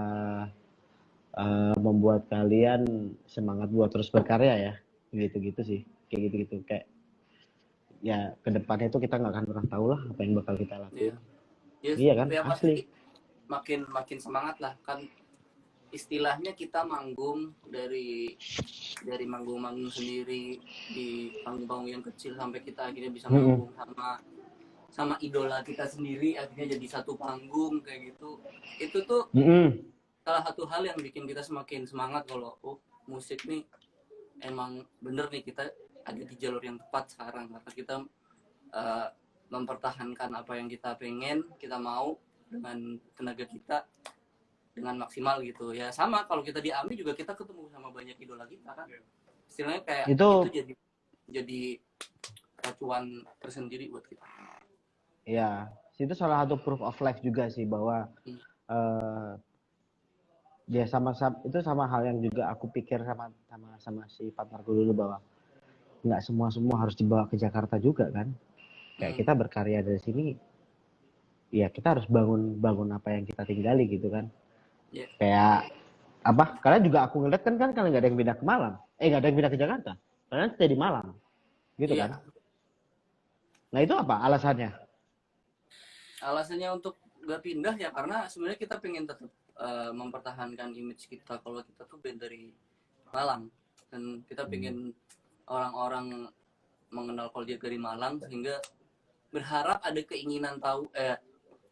membuat kalian semangat buat terus berkarya ya, gitu-gitu sih, kayak gitu-gitu kayak ya kedepannya itu kita nggak akan pernah tahu lah apa yang bakal kita lakukan. Iya kan, asli. Makin semangat lah kan, istilahnya kita manggung dari manggung-manggung sendiri di panggung-panggung yang kecil sampai kita akhirnya bisa manggung sama idola kita sendiri, akhirnya jadi satu panggung kayak gitu. Itu tuh salah satu hal yang bikin kita semakin semangat kalau musik nih emang bener nih kita ada di jalur yang tepat sekarang, karena kita mempertahankan apa yang kita pengen, kita mau dengan tenaga kita dengan maksimal gitu ya. Sama kalau kita di AMI juga kita ketemu sama banyak idola kita kan, istilahnya kayak itu jadi acuan tersendiri buat kita. Ya, itu salah satu proof of life juga sih bahwa ya itu sama hal yang juga aku pikir sama si partnerku dulu, bahwa nggak semua harus dibawa ke Jakarta juga kan. Kayak kita berkarya dari sini, ya kita harus bangun apa yang kita tinggali gitu kan. Yeah. Kayak apa? Kalian juga aku ngeliat kan kalian nggak ada yang pindah ke Malang, nggak ada yang pindah ke Jakarta, kalian stay di Malang, gitu kan? Nah itu apa alasannya? Alasannya untuk nggak pindah ya karena sebenarnya kita pengen tetap mempertahankan image kita kalau kita tuh band dari Malang, dan kita pengen orang-orang mengenal Cold Jet dari Malang, sehingga berharap ada keinginan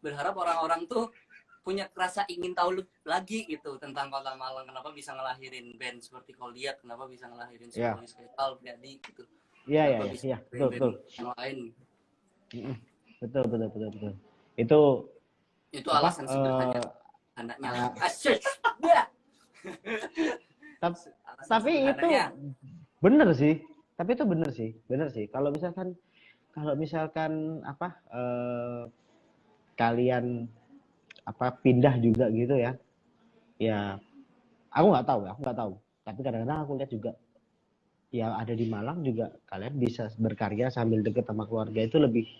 berharap orang-orang tuh punya rasa ingin tahu lagi gitu tentang Kota Malang, kenapa bisa ngelahirin band seperti Cold Jet, kenapa bisa ngelahirin Simfonis Kaisal jadi gitu. Iya, betul. Yang lain. Betul. Itu alasan sebenarnya. Anaknya tapi itu bener sih. Kalau misalkan apa kalian apa pindah juga gitu ya aku nggak tahu, tapi kadang-kadang aku lihat juga yang ada di Malang juga kalian bisa berkarya sambil deket sama keluarga, itu lebih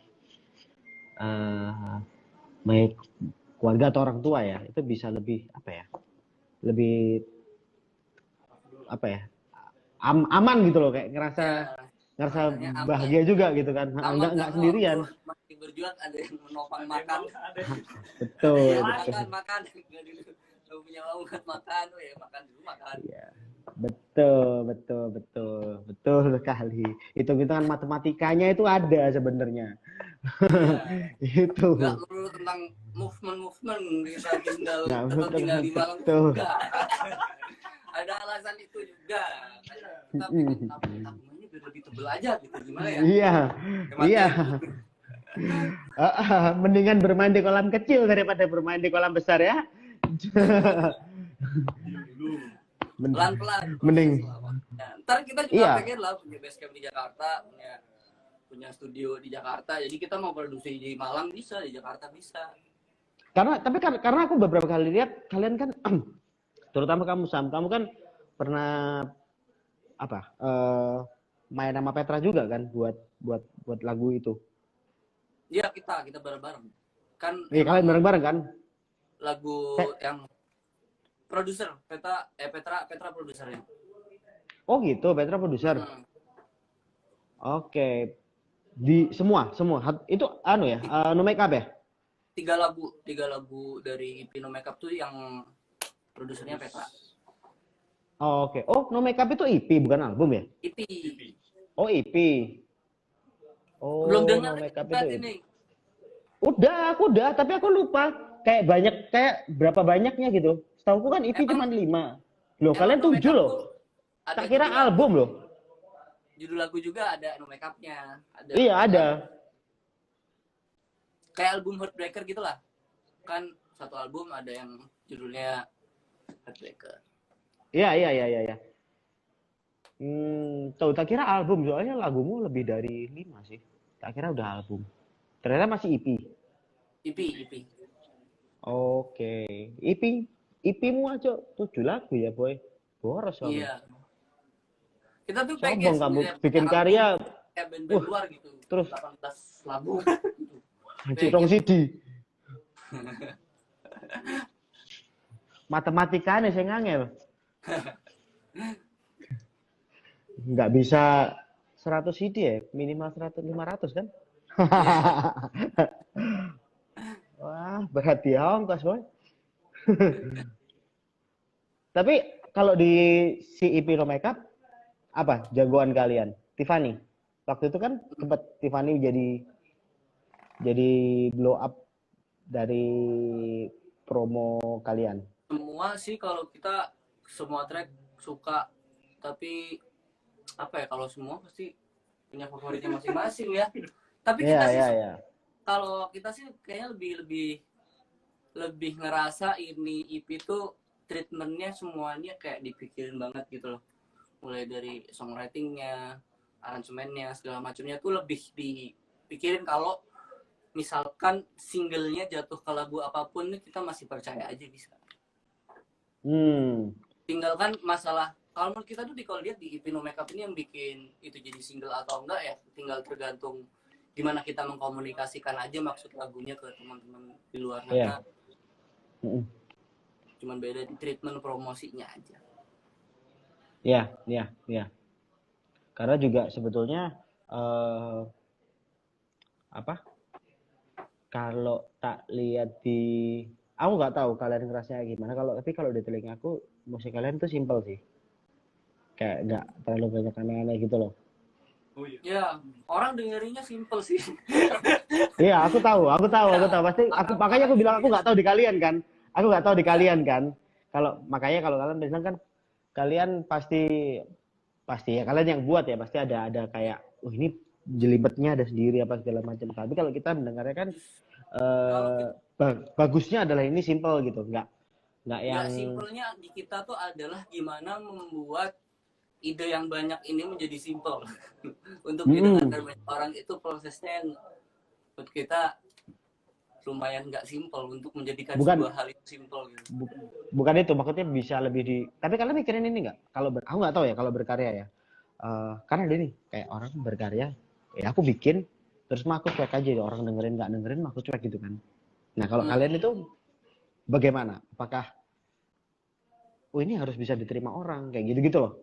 baik keluarga atau orang tua ya, itu bisa lebih aman gitu loh, kayak ngerasa bahagia juga gitu kan, nggak sendirian. Masih berjuang, ada yang menopang makan. Betul. makan kalau punya uang makan ya betul sekali. Hitung-hitungan matematikanya itu ada sebenarnya. Itu nggak perlu tentang movement kita tinggal di Malang juga. Ada alasan itu juga. Tapi ini biar lebih double aja gitu, gimana ya? Iya, Hemat iya. energi. Mendingan bermain di kolam kecil daripada bermain di kolam besar ya. Pelan-pelan Mending, proses lah. Ya, ntar kita juga iya. pengen lah punya base camp di Jakarta, punya studio di Jakarta. Jadi kita mau produksi di Malang bisa, di Jakarta bisa. Karena aku beberapa kali lihat kalian kan, terutama kamu Sam, kamu kan pernah apa? Main sama Petra juga kan buat lagu itu. Iya, kita bareng-bareng. Kan Iya, kalian bareng-bareng kan? lagu yang produser Petra produsernya. Oh gitu, Petra produser. Oke. Di semua itu anu ya, no makeup ya? 3 lagu dari Pino Makeup tuh yang produsernya Petra. Oh, oke. Oh, no makeup itu EP bukan album ya? EP. Oh, EP. Oh, Belum dengar no makeup kan itu EP. ini. Aku udah, tapi aku lupa. Kayak berapa banyaknya gitu. Setahuku kan EP cuma 5. Loh, kalian No 7 Makeup loh. tuh ada Tak kira album loh. judul lagu juga ada No Makeup-nya. Iya, ada. Kayak album Heartbreaker gitulah. Kan satu album ada yang judulnya Heartbreaker. Iya. Tak kira album, soalnya lagumu lebih dari 5 sih. Tak kira udah album. Ternyata masih EP. EP. Oke. EP-mu aja 7 lagu ya, Boy. Boros kamu. Iya. Kita tuh pengen Sombong kamu bikin karya kayak band-band luar gitu. terus 18 lagu. anjir rong CD. Matematikanya saya ngangel. Nggak bisa 100 CD ya, minimal 100 500 kan? Wah, berat ya ongkos, Boy. Tapi kalau di si EP No Makeup apa jagoan kalian? Tiffany. Waktu itu kan sempat Tiffany jadi blow up dari promo kalian. Semua sih kalau kita semua track suka, tapi apa ya, kalau semua pasti punya favoritnya masing-masing ya. Tapi kita kalau kita sih kayaknya lebih ngerasa ini EP tuh treatmentnya semuanya kayak dipikirin banget gitu loh. Mulai dari songwritingnya, aransemennya, segala macamnya tuh lebih dipikirin. Kalau misalkan singlenya jatuh ke lagu apapun, kita masih percaya aja bisa. Tinggalkan masalah, kalau menurut kita tuh kalau lihat di EP No Makeup ini yang bikin itu jadi single atau enggak ya, tinggal tergantung gimana kita mengkomunikasikan aja maksud lagunya ke teman-teman di luar sana. Cuman beda di treatment promosinya aja. Iya. Karena juga sebetulnya kalau tak lihat di, aku nggak tahu kalian ngerasanya gimana, tapi kalau di telinga aku musik kalian tuh simple sih, kayak nggak terlalu banyak aneh-aneh gitu loh. Ya, orang dengerinnya simple sih. Iya, aku tahu pasti. Makanya aku bilang aku nggak tahu di kalian kan. Makanya kalau kalian bilang kan kalian pasti ya kalian yang buat ya, pasti ada kayak ini jelibetnya ada sendiri apa segala macam. Tapi kalau kita mendengarnya kan bagusnya adalah ini simple gitu, nggak yang simpelnya di kita tuh adalah gimana membuat ide yang banyak ini menjadi simple. Untuk didengarkan banyak orang itu prosesnya yang buat kita lumayan nggak simple untuk menjadikan sebuah hal itu simple gitu. Bukan itu, maksudnya bisa lebih di. Tapi kalian mikirin ini nggak? Aku nggak tahu ya kalau berkarya ya. Karena ada nih kayak orang berkarya, ya aku bikin terus mah aku cuek aja, orang dengerin nggak dengerin mah aku cuek gitu kan. Nah kalau kalian itu bagaimana? Apakah ini harus bisa diterima orang kayak gitu loh?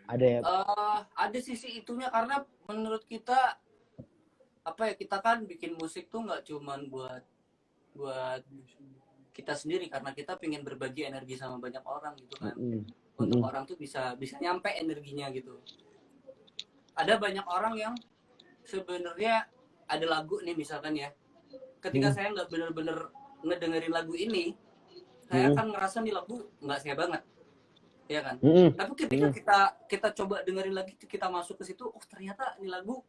Ada sisi itunya, karena menurut kita kita kan bikin musik tuh nggak cuman buat kita sendiri, karena kita pengen berbagi energi sama banyak orang gitu kan. Untuk orang tuh bisa nyampe energinya gitu. Ada banyak orang yang sebenarnya ada lagu nih misalkan ya, ketika saya nggak bener-bener ngedengerin lagu ini, saya akan ngerasa nih lagu nggak saya banget. ya kan? Mm-mm. Tapi ketika kita coba dengerin lagi, kita masuk ke situ, oh ternyata ini lagu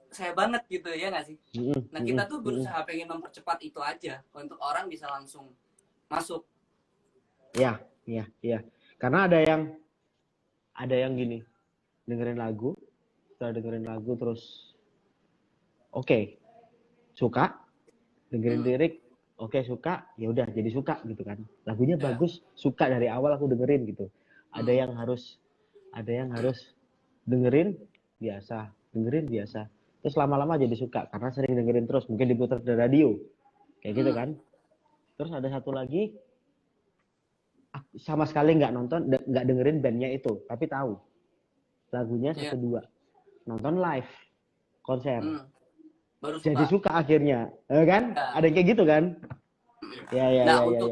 saya banget gitu ya nggak sih? Nah kita tuh berusaha pengen mempercepat itu aja untuk orang bisa langsung masuk. Iya. Karena ada yang gini, dengerin lagu, setelah dengerin lagu terus oke, suka, dengerin lirik, oke suka, ya udah jadi suka gitu kan. Lagunya bagus, suka dari awal aku dengerin gitu. Ada yang harus dengerin biasa, terus lama-lama jadi suka karena sering dengerin terus, mungkin diputar di radio kayak gitu kan. Terus ada satu lagi sama sekali nggak nonton, nggak dengerin bandnya itu, tapi tahu lagunya satu dua, nonton live konser, baru suka. jadi suka akhirnya, kan? Ada yang kayak gitu kan? Ya. Untuk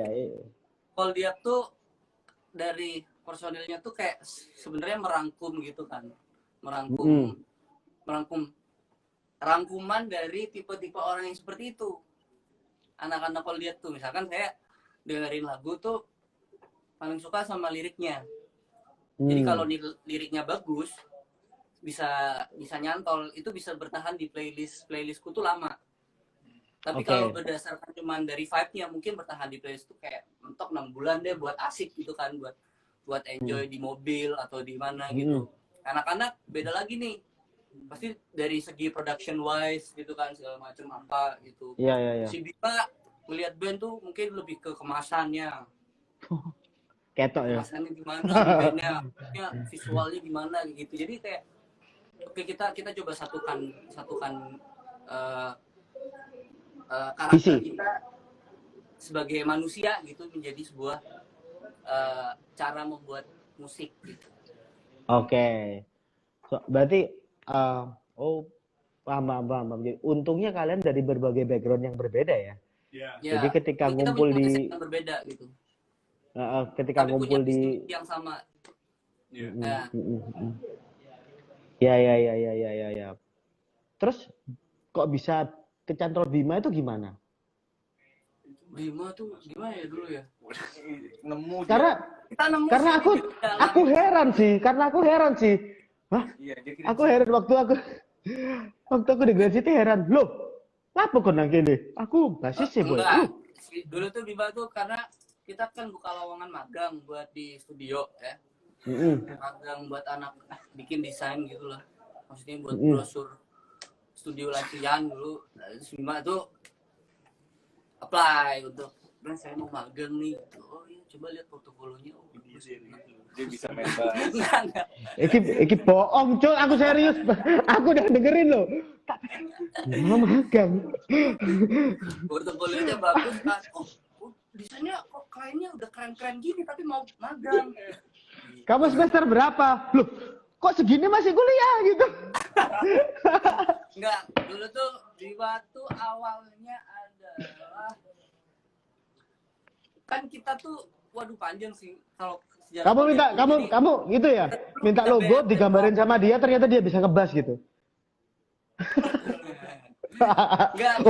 Koldiak tuh dari personilnya tuh kayak sebenarnya merangkum gitu kan, rangkuman dari tipe-tipe orang yang seperti itu. Anak-anak Koldiak tuh, misalkan saya dengerin lagu tuh paling suka sama liriknya. Jadi kalau liriknya bagus, bisa nyantol, itu bisa bertahan di playlistku tuh lama. Tapi kalau berdasarkan cuman dari vibe-nya, mungkin bertahan di playlist tuh kayak mentok 6 bulan deh buat asik gitu kan, buat enjoy di mobil atau di mana gitu. Anak-anak beda lagi nih, pasti dari segi production wise gitu kan, segala macam apa gitu. Iya. Si Bima melihat band tuh mungkin lebih ke kemasannya. Ketok ya. Kemasannya gimana, bandnya, visualnya gimana gitu. Jadi kayak oke, kita coba satukan karakter kita sebagai manusia gitu menjadi sebuah cara membuat musik gitu. Oke. Berarti paham. Jadi untungnya kalian dari berbagai background yang berbeda ya. Jadi ketika ngumpul di yang berbeda gitu. Ketika tapi ngumpul di yang sama. Ya. Terus kok bisa kecantol Bima itu gimana? Bima tuh gimana ya dulu ya? Nemu Karena aku heran sih. Hah? Aku heran waktu aku di Grand City heran. Loh, apa kok nang kene? Aku basis sih, Boy. Dulu tuh Bima tuh karena kita kan buka lowongan magang buat di studio ya. Magang buat anak bikin desain gitu lah. Maksudnya buat brosur studio latihan dulu. Bima tuh apply untuk saya mau magang nih. Oh iya, coba lihat portfolionya. Oh bagus. Dia bisa main bass. Iki bohong, Cuk. Aku serius. Aku udah dengerin loh. Mau magang. Portfolionya bagus kan. Oh, desainnya kok kliennya udah keren-keren gini tapi mau magang. Kamu semester berapa? Loh, kok segini masih kuliah gitu? Enggak, dulu tuh di Batu awalnya adalah kan kita tuh waduh panjang sih kalau kamu gitu ya? Minta logo digambarin sama dia, ternyata dia bisa ngebas gitu. Enggak,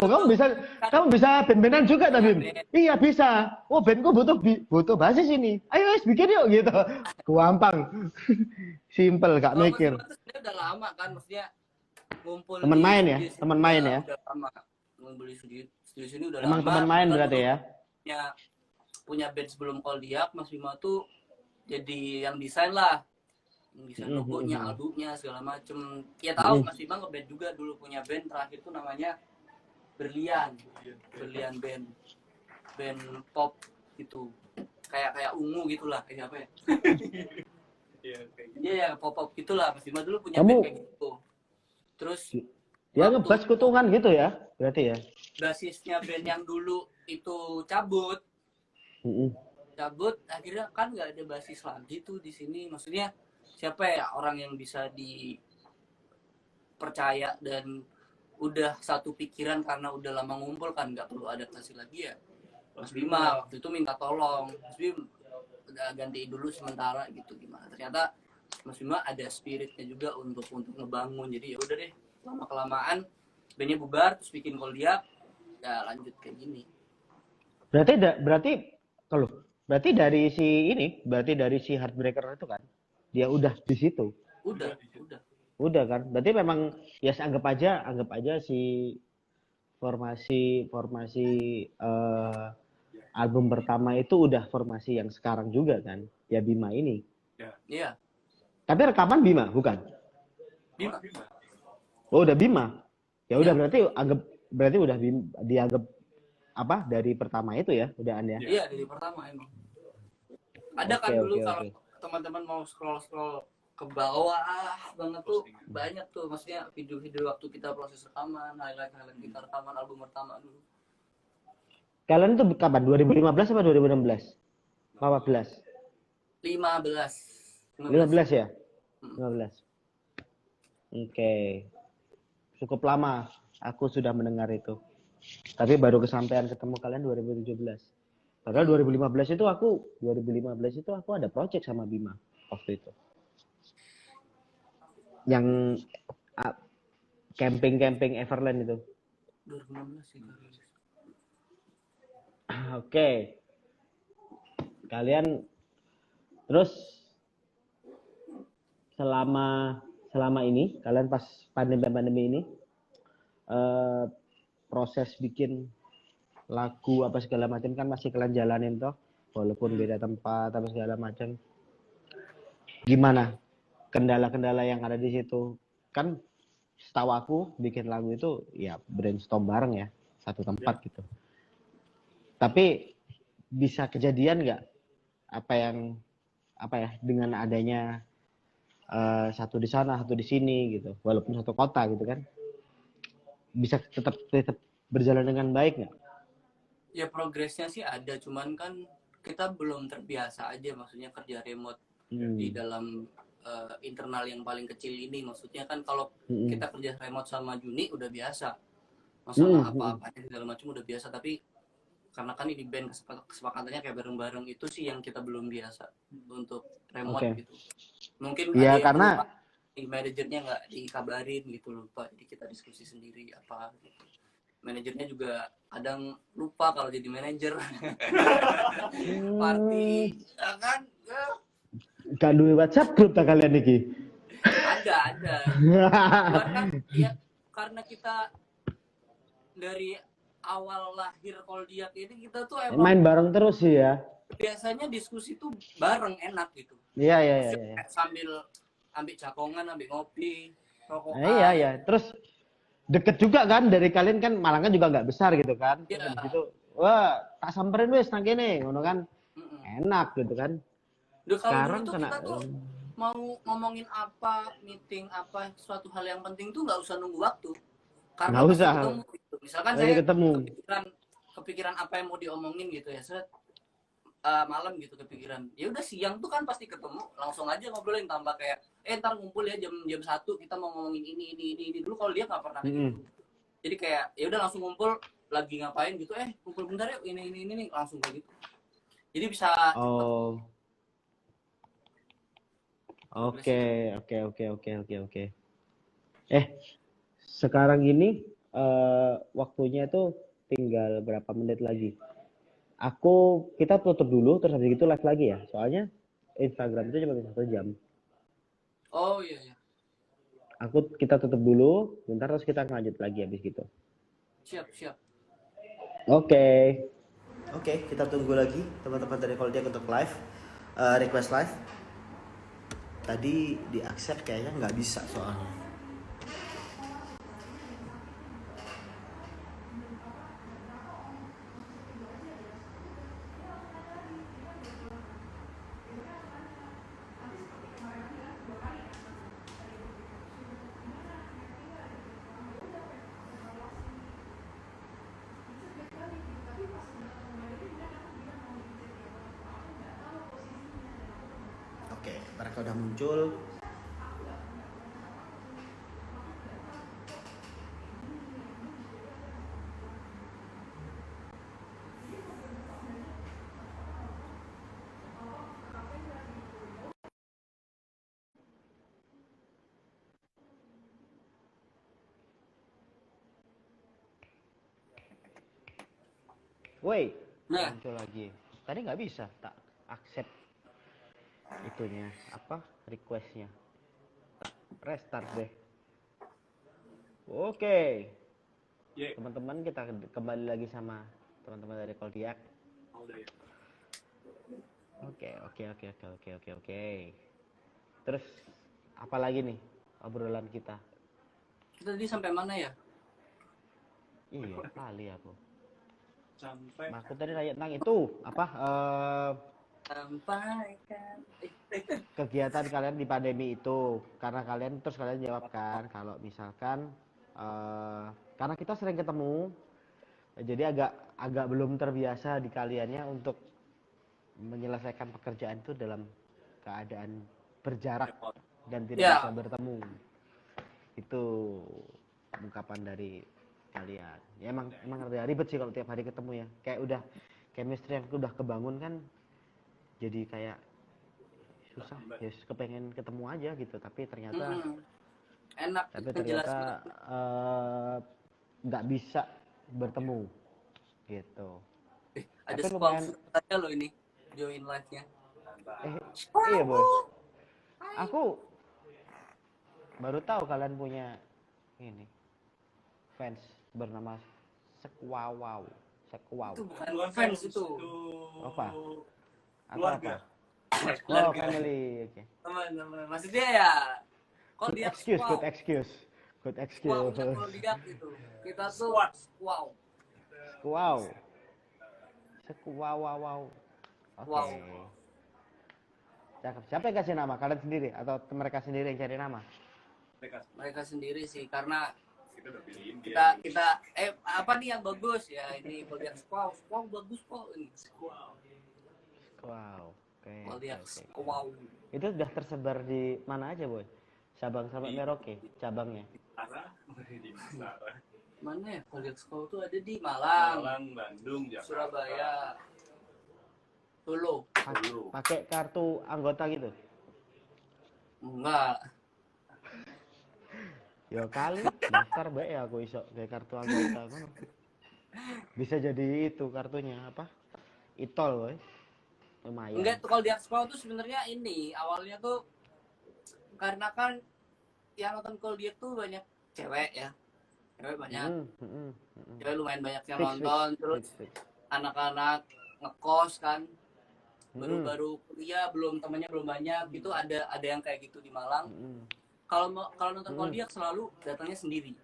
kamu bisa band-bandan juga tapi iya bisa. Oh, bandku butuh basis ini. Ayo bikin yuk gitu. Gampang. Simple, gak mikir. Itu udah lama kan, maksudnya ngumpul teman main ya. Udah lama. Ngumpul di studio sini udah emang lama. Teman main berarti ya. Punya band sebelum Koldiak, Mas Bima tuh jadi yang desain lah. Desain logonya, albumnya segala macem. Ya tahu Mas Bima ngeband juga dulu, punya band terakhir tuh namanya Berlian band pop gitu, kayak ungu gitulah, kayak apa ya? Iya pop gitulah. Mas Bima dulu punya band kayak gitu. Terus dia ngebas kutungan gitu ya, berarti ya. Basisnya band yang dulu itu cabut, akhirnya kan nggak ada basis lagi tuh di sini. Maksudnya siapa ya orang yang bisa dipercaya dan udah satu pikiran karena udah lama ngumpul kan, nggak perlu adaptasi lagi ya. Mas Bima waktu itu minta tolong, Mas Bima udah gantiin dulu sementara gitu, gimana. Ternyata Mas Bima ada spiritnya juga untuk ngebangun. Jadi ya udah deh, lama kelamaan bandnya bubar, terus bikin Koldiak, ya lanjut kayak gini. Berarti kalau berarti dari si Heartbreaker itu kan, dia udah di situ. Udah. Udah kan? Berarti memang ya anggap aja si formasi album pertama itu udah formasi yang sekarang juga kan? Ya Bima ini. Iya. Tapi rekaman Bima, bukan? Bima. Oh, udah Bima. Ya udah Iya. berarti udah dianggap apa dari pertama itu ya, udahan ya. Iya, dari pertama emang. Ada kan dulu kalau teman-teman mau scroll ke bawah banget tuh banyak tuh, maksudnya video-video waktu kita proses rekaman, highlight kita rekaman album pertama dulu. Kalian tuh kapan? 2015 apa 2016? 14. 15 ya? 15. Oke. Cukup lama aku sudah mendengar itu. Tapi baru kesampaian ketemu kalian 2017. Padahal 2015 itu aku ada project sama Bima waktu itu. Yang camping Everland itu. 2016 sih. Oke. Kalian terus selama ini kalian pas pandemi ini proses bikin lagu apa segala macam kan masih kalian jalanin toh, walaupun beda tempat apa segala macam. Gimana kendala-kendala yang ada di situ? Kan setahu aku bikin lagu itu ya brainstorm bareng ya, satu tempat gitu. Tapi bisa kejadian nggak apa ya dengan adanya satu di sana satu di sini gitu, walaupun satu kota gitu kan, bisa tetap berjalan dengan baik nggak? Ya progresnya sih ada, cuman kan kita belum terbiasa aja, maksudnya kerja remote di dalam internal yang paling kecil ini. Maksudnya kan kalau kita kerja remote sama Juni udah biasa, masalah apa-apanya segala macam udah biasa, tapi karena kan ini band kesepakatannya kayak bareng-bareng, itu sih yang kita belum biasa untuk remote gitu. Mungkin ya, ada karena yang manajernya nggak dikabarin gitu, lupa, jadi kita diskusi sendiri apa gitu. Manajernya juga kadang lupa kalau jadi manajer. Party ya kan, gak duwe WhatsApp grup tak kalian iki? ada kan ya, karena kita dari awal lahir Koldiak ini kita tuh emang main bareng terus sih ya. Biasanya diskusi tuh bareng enak gitu. Iya. Sambil ambil cakongan, ambil ngopi, rokokan. Iya. Terus deket juga kan dari kalian kan, Malang kan juga nggak besar gitu kan. Terus habis itu, wah tak samperin wes nang kene, ngono kan. Enak gitu kan. Duh, sekarang kalau dulu tuh kita tuh mau ngomongin apa, meeting apa, suatu hal yang penting tuh nggak usah nunggu waktu. Karena nggak usah ketemu, gitu. Misalkan saya ketemu. kepikiran apa yang mau diomongin gitu ya, malam gitu kepikiran, ya udah siang tuh kan pasti ketemu, langsung aja ngobrolin, tambah kayak ntar ngumpul ya jam 1 kita mau ngomongin ini dulu. Kalau dia nggak pernah gitu, jadi kayak ya udah langsung ngumpul, lagi ngapain gitu, kumpul bentar yuk, ini langsung kayak gitu, jadi bisa Oke. Sekarang ini waktunya itu tinggal berapa menit lagi. Kita tutup dulu, terus habis itu live lagi ya. Soalnya Instagram itu cuma 1 jam. Oh iya. Kita tutup dulu, bentar terus kita lanjut lagi habis gitu. Siap. Oke, kita tunggu lagi teman-teman dari Koldiak untuk live, request live. Tadi di accept kayaknya nggak bisa soalnya. Oke, mereka udah muncul. muncul lagi. tadi nggak bisa tak accept itunya apa requestnya. Restart deh. Oke, Yeah. teman-teman, kita kembali lagi sama teman-teman dari Koldiak. Oke. Terus apa lagi nih obrolan kita? Kita tadi sampai mana ya? Iya, kali aku. Sampai Aku tadi nanya tentang itu apa Sampaikan. kegiatan kalian di pandemi itu, karena kalian jawab kan kalau misalkan karena kita sering ketemu, jadi agak belum terbiasa di kaliannya untuk menyelesaikan pekerjaan itu dalam keadaan berjarak dan tidak Ya. bisa bertemu. Itu ungkapan dari kalian. Ya emang ribet sih kalau tiap hari ketemu ya. Kayak udah chemistry yang udah kebangun kan, jadi kayak susah. Ya kepengen ketemu aja gitu, tapi ternyata Enak ngejelasin. nggak bisa bertemu gitu. Ada Tapi spam lumayan. saja loh ini join live-nya. Iya boy. Aku baru tahu kalian punya ini fans bernama Sekwawau. Itu bukan fans itu. Apa? Atau Keluarga. apa? Oh, family. Oke. Teman-teman. Maksudnya ya kalau dia Good excuse. wow, kalau dia itu. Kita tuh wow. Sekwawau. Oke. Wow. Cakep. Siapa yang kasih nama? Kalian sendiri atau mereka sendiri yang cari nama? Mereka sendiri sih, karena Kita udah pilihin kita apa nih yang bagus ya, ini kalau dia wow bagus kok ini. Wow. Kalau dia Oke. wow. Itu sudah tersebar di mana aja, Boy? Sabang sampai Merauke cabangnya. Mana ya? Kalau dia tuh ada di Malang, Bandung, Jakarta. Surabaya, Solo. Pakai kartu anggota gitu? Enggak. Ya kali daftar baik ya aku iso kayak kartu anggota kan. Bisa jadi itu kartunya apa? Itol, Boy. Lumayan. Enggak, tuh kalau di Expo tuh sebenarnya ini awalnya tuh karena kan yang nonton Call dia tuh banyak cewek ya. Cewek banyak. Cewek lumayan banyak yang nonton, terus Fix. anak-anak ngekos kan. Baru-baru kuliah, temannya belum banyak, gitu ada yang kayak gitu di Malang. Kalau nonton Call dia selalu datangnya sendiri.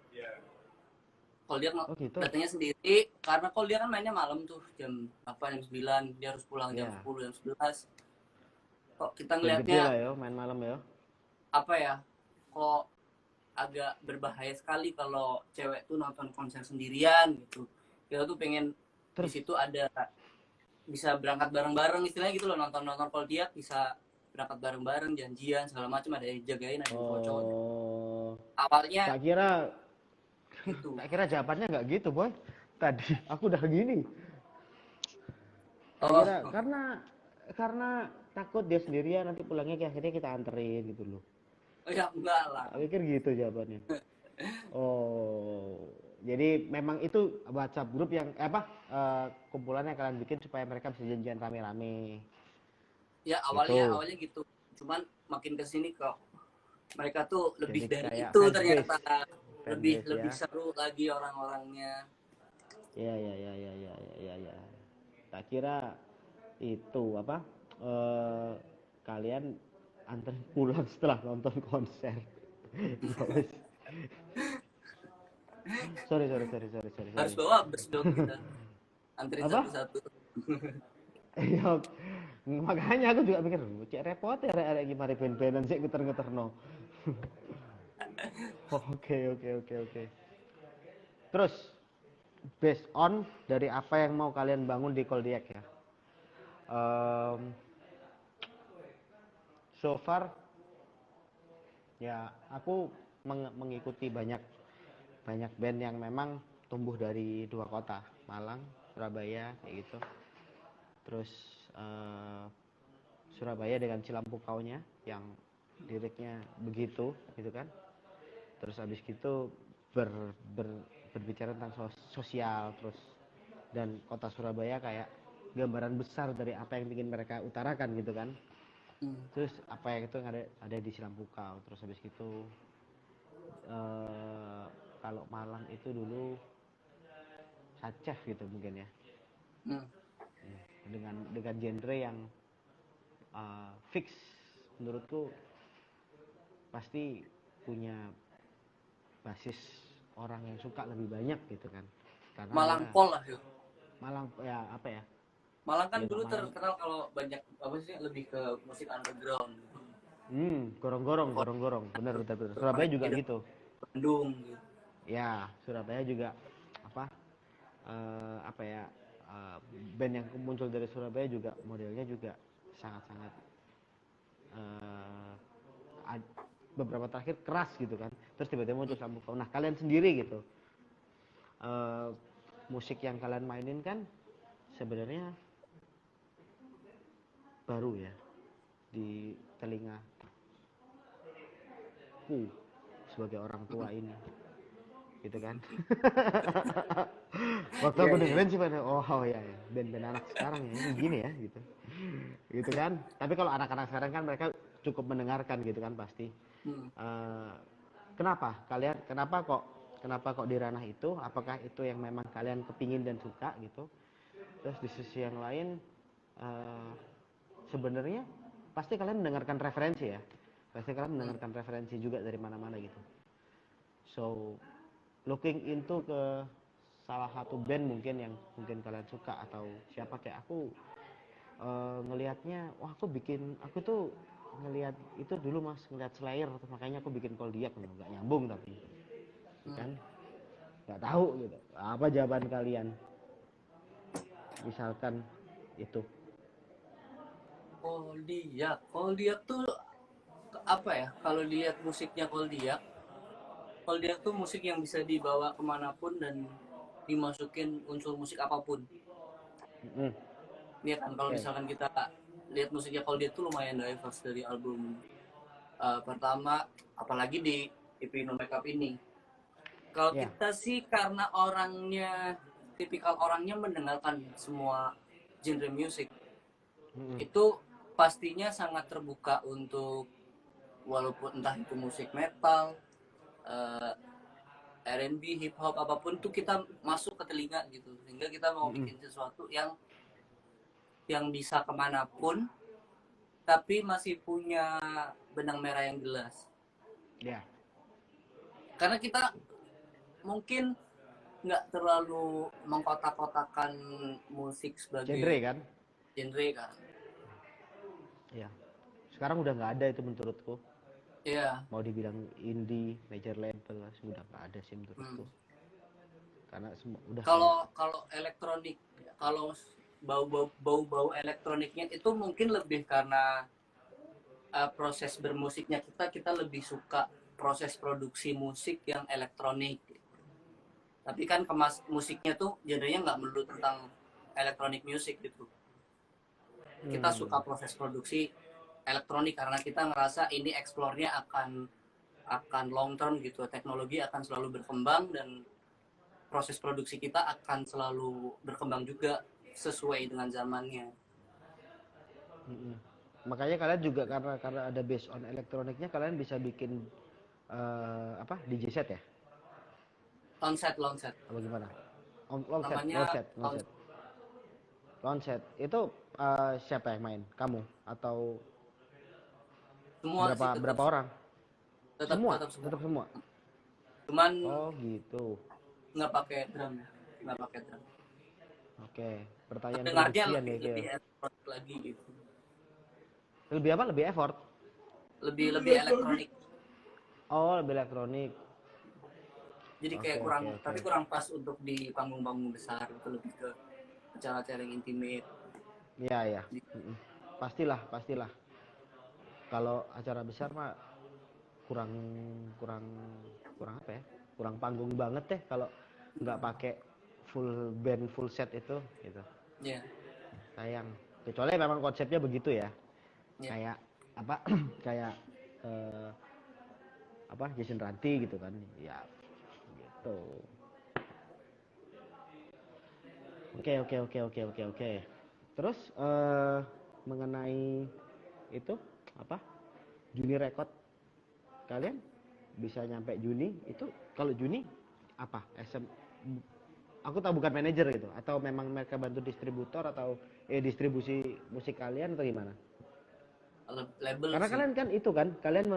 Kalau dia gitu? datangnya sendiri, karena kalau dia kan mainnya malam tuh jam 8, jam 9, dia harus pulang jam 10, jam 11. Kok kita Gede ngelihatnya lah ya main malam ya. apa ya? Kok agak berbahaya sekali kalau cewek tuh nonton konser sendirian gitu. Kita tuh pengen di situ ada bisa berangkat bareng-bareng istilahnya gitu loh, nonton kalau dia bisa berangkat bareng-bareng, janjian segala macam, ada yang jagain, ada yang kocok. Awalnya Tak kira jawabannya nggak gitu, Boy. Tadi aku udah gini. Tak kira karena takut dia sendirian nanti pulangnya akhirnya kita anterin gitu loh. Ya enggak lah. Tak pikir gitu jawabannya. Jadi memang itu WhatsApp grup yang kumpulan yang kalian bikin supaya mereka bisa janjian rame-rame. Ya awalnya gitu. Cuman makin kesini kok mereka tuh lebih jadi dari itu ternyata. Lebih ya. seru lagi orang-orangnya. Ya. Tak kira itu kalian antar pulang setelah nonton konser. sorry. Harus bawa bus dong kita. Antri satu-satu. Iya. Makanya aku juga mikir, cek repot ya arek gimana ben-benan sik ngeter-ngeterno. Oke. Terus based on dari apa yang mau kalian bangun di Koldiak ya. So far ya aku mengikuti banyak band yang memang tumbuh dari dua kota, Malang, Surabaya kayak gitu. Terus Surabaya dengan Cilampukaunya yang liriknya begitu gitu kan. Terus habis gitu berbicara tentang sosial terus, dan kota Surabaya kayak gambaran besar dari apa yang ingin mereka utarakan gitu kan. Terus apa yang itu yang ada di Silampukau. Terus habis gitu kalau Malang itu dulu Sacef gitu mungkin ya. Dengan genre yang fix menurutku pasti punya basis orang yang suka lebih banyak gitu kan. Karena Malang dia Pol lah yuk. Malang ya apa ya? Malang kan Ya, dulu Malang. terkenal kalau banyak apa sih lebih ke musik underground. Gorong-gorong, bener. Surabaya juga gitu. Bandung gitu. Ya, Surabaya juga apa ya? Band yang muncul dari Surabaya juga modelnya juga sangat-sangat beberapa terakhir keras gitu kan. Terus tiba-tiba muncul Silampukau. Nah, kalian sendiri gitu. Musik yang kalian mainin kan sebenarnya baru ya di telingaku sebagai orang tua ini gitu kan. Waktu aku dengerin sih pada oh ya band-band anak sekarang ya ini gini ya gitu kan. Tapi kalau anak-anak sekarang kan mereka cukup mendengarkan gitu kan pasti. Kenapa kok di ranah itu? Apakah itu yang memang kalian kepingin dan suka gitu? Terus di sisi yang lain sebenarnya pasti kalian mendengarkan referensi ya. Pasti kalian mendengarkan referensi juga dari mana-mana gitu. So looking into ke salah satu band mungkin yang mungkin kalian suka atau siapa kayak aku ngelihatnya wah aku tuh ngelihat itu dulu mas ngelihat Slayer terus makanya aku bikin Koldiak nggak nyambung tapi kan nggak tahu gitu apa jawaban kalian misalkan itu Koldiak tuh apa ya? Kalau lihat musiknya Koldiak tuh musik yang bisa dibawa kemanapun dan dimasukin unsur musik apapun. Iya kan kalau Okay. misalkan kita lihat musiknya Koldiak tuh lumayan diverse dari album pertama, apalagi di EP No Makeup ini. Kalau Yeah. kita sih karena tipikal orangnya mendengarkan semua genre musik, itu pastinya sangat terbuka untuk walaupun entah itu musik metal, R&B, hip hop apapun tuh kita masuk ke telinga gitu, sehingga kita mau bikin sesuatu yang bisa kemanapun, tapi masih punya benang merah yang jelas. Ya. Karena kita mungkin nggak terlalu mengkotak-kotakan musik sebagai genre kan. Ya. Sekarang udah nggak ada itu menurutku. Iya. Mau dibilang indie, major label sudah nggak ada sih menurutku. Karena udah kalau elektronik, kalau bau elektroniknya itu mungkin lebih karena proses bermusiknya kita lebih suka proses produksi musik yang elektronik. Tapi kan musiknya tuh genrenya nggak melulu tentang elektronik musik gitu. Kita suka proses produksi elektronik karena kita ngerasa ini eksplornya akan long term gitu. Teknologi akan selalu berkembang dan proses produksi kita akan selalu berkembang juga sesuai dengan zamannya. Makanya kalian juga karena ada based on elektroniknya kalian bisa bikin DJ set ya? Long set. Apa gimana? Namanya Long set. Itu siapa yang main? Kamu atau semua berapa orang? Tetap semua. Cuman oh gitu. Nggak pakai drum. Oke, pertanyaan dengarnya produksian lebih effort lagi gitu. Lebih apa? Lebih effort? Lebih elektronik. Oh, lebih elektronik. Jadi kayak kurang pas untuk di panggung-panggung besar, itu lebih ke acara-acara yang intimate. Iya. Pastilah. Kalau acara besar mah kurang apa ya? Kurang panggung banget deh kalau nggak pakai full band full set itu gitu. Iya. Sayang. Kecuali memang konsepnya begitu ya. Yeah. Kayak apa? Kayak Jason Ranti gitu kan. Ya gitu. Oke. Terus mengenai itu apa? Juni record kalian bisa nyampe Juni itu, kalau Juni apa? Aku tahu bukan manajer gitu, atau memang mereka bantu distributor atau distribusi musik kalian atau gimana? Label Karena sih kalian kan itu kan kalian